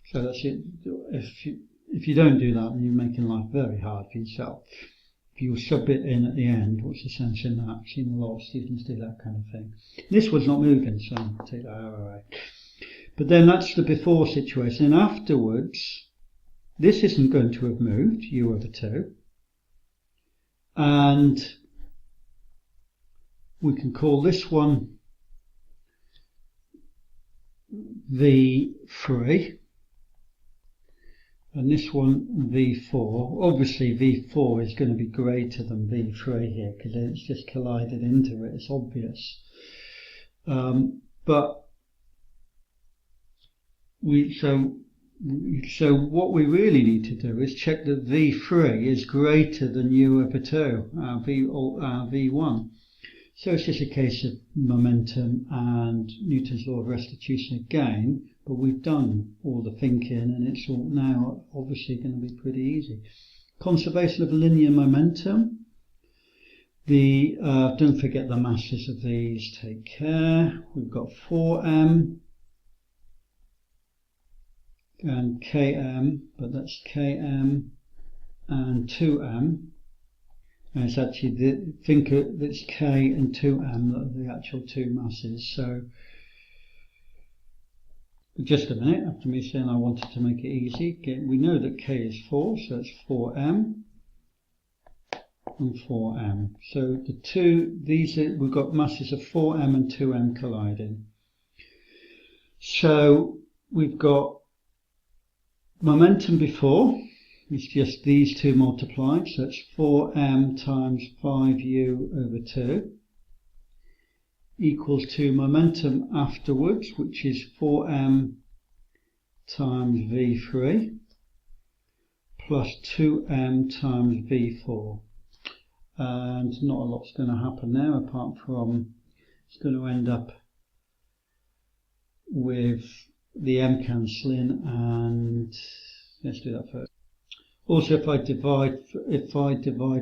So that's it. If you don't do that, then you're making life very hard for yourself. If you sub it in at the end, what's the sense in that? I've seen a lot of students do that kind of thing. This was not moving, so I'll take that out away. But then that's the before situation. And afterwards, this isn't going to have moved, u over 2. And we can call this one V3, and this one V4. Obviously V4 is going to be greater than V3 here because it's just collided into it, it's obvious. But so what we really need to do is check that V3 is greater than U/2, our V1. So it's just a case of momentum and Newton's law of restitution again, but we've done all the thinking and it's all now obviously going to be pretty easy. Conservation of linear momentum. Don't forget the masses of these, take care. We've got 4m and km, but that's km and 2m. And it's actually, think it's k and 2m that are the actual two masses. So, just a minute, after me saying I wanted to make it easy, we know that k is 4, so it's 4m and 4m. So the two, we've got masses of 4m and 2m colliding. So we've got momentum before. It's just these two multiplied, so it's 4m times 5u/2 equals to momentum afterwards, which is 4m times v3 plus 2m times v4. And not a lot's going to happen there apart from it's going to end up with the m cancelling, and let's do that first. Also, if I divide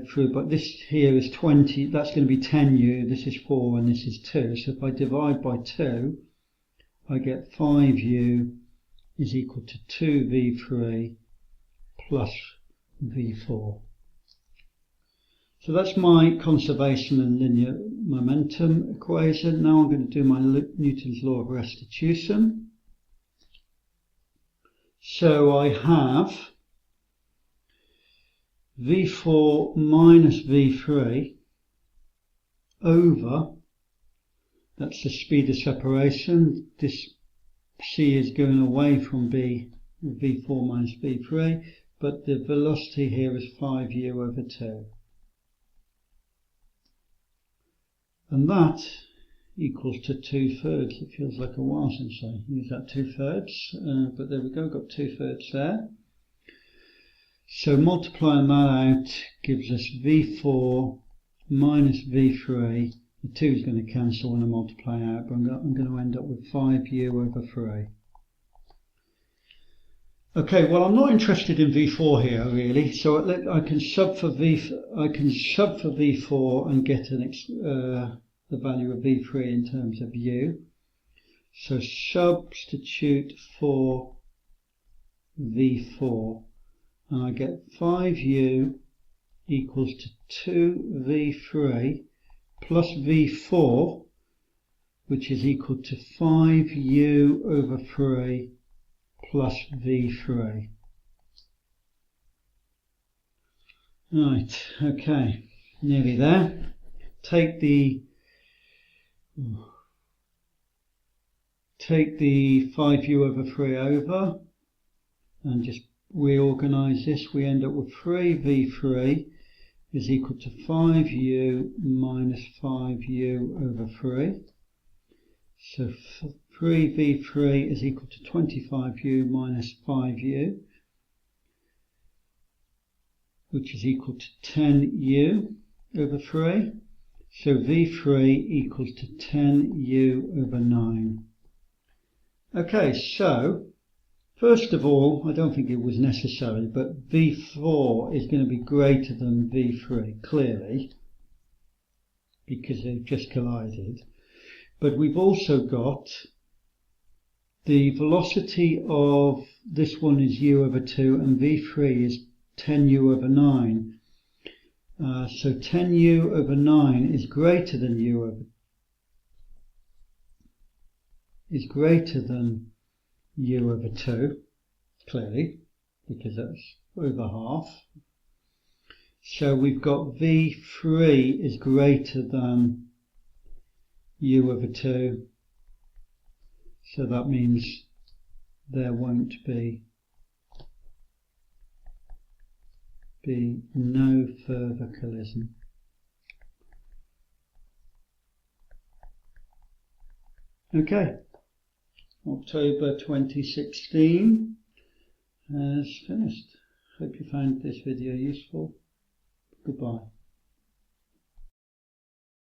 through, but this here is 20, that's going to be 10u, this is 4 and this is 2. So if I divide by 2, I get 5u is equal to 2v3 plus v4. So that's my conservation and linear momentum equation. Now I'm going to do my Newton's law of restitution. So I have v4 minus v3 over, that's the speed of separation, this c is going away from v4 minus v3, but the velocity here is 5u/2. And that equals to 2/3. It feels like a while since I used that 2/3, but there we go, got 2/3 there. So multiplying that out gives us v4 minus v3. The 2 is going to cancel when I multiply out, but I'm going to end up with 5u/3. Okay, well I'm not interested in v4 here really, so I can sub for v4 and get the value of v3 in terms of u. So substitute for v4. And I get 5u equals to 2v3 plus v4, which is equal to 5u/3 plus v3. Right, okay, nearly there. Take the 5u/3 over and just reorganize this. We end up with 3v3 is equal to 5u minus 5u/3. So 3v3 is equal to 25u minus 5u, which is equal to 10u/3. So v3 equals to 10u/9. Okay, so first of all, I don't think it was necessary, but v4 is going to be greater than v3, clearly, because they've just collided. But we've also got the velocity of this one is u/2 and v3 is 10u/9. So 10u/9 is greater than u/2, clearly, because that's over half. So we've got v3 is greater than u/2. So that means there won't be no further collision. Okay, October 2016 has finished. Hope you found this video useful. Goodbye.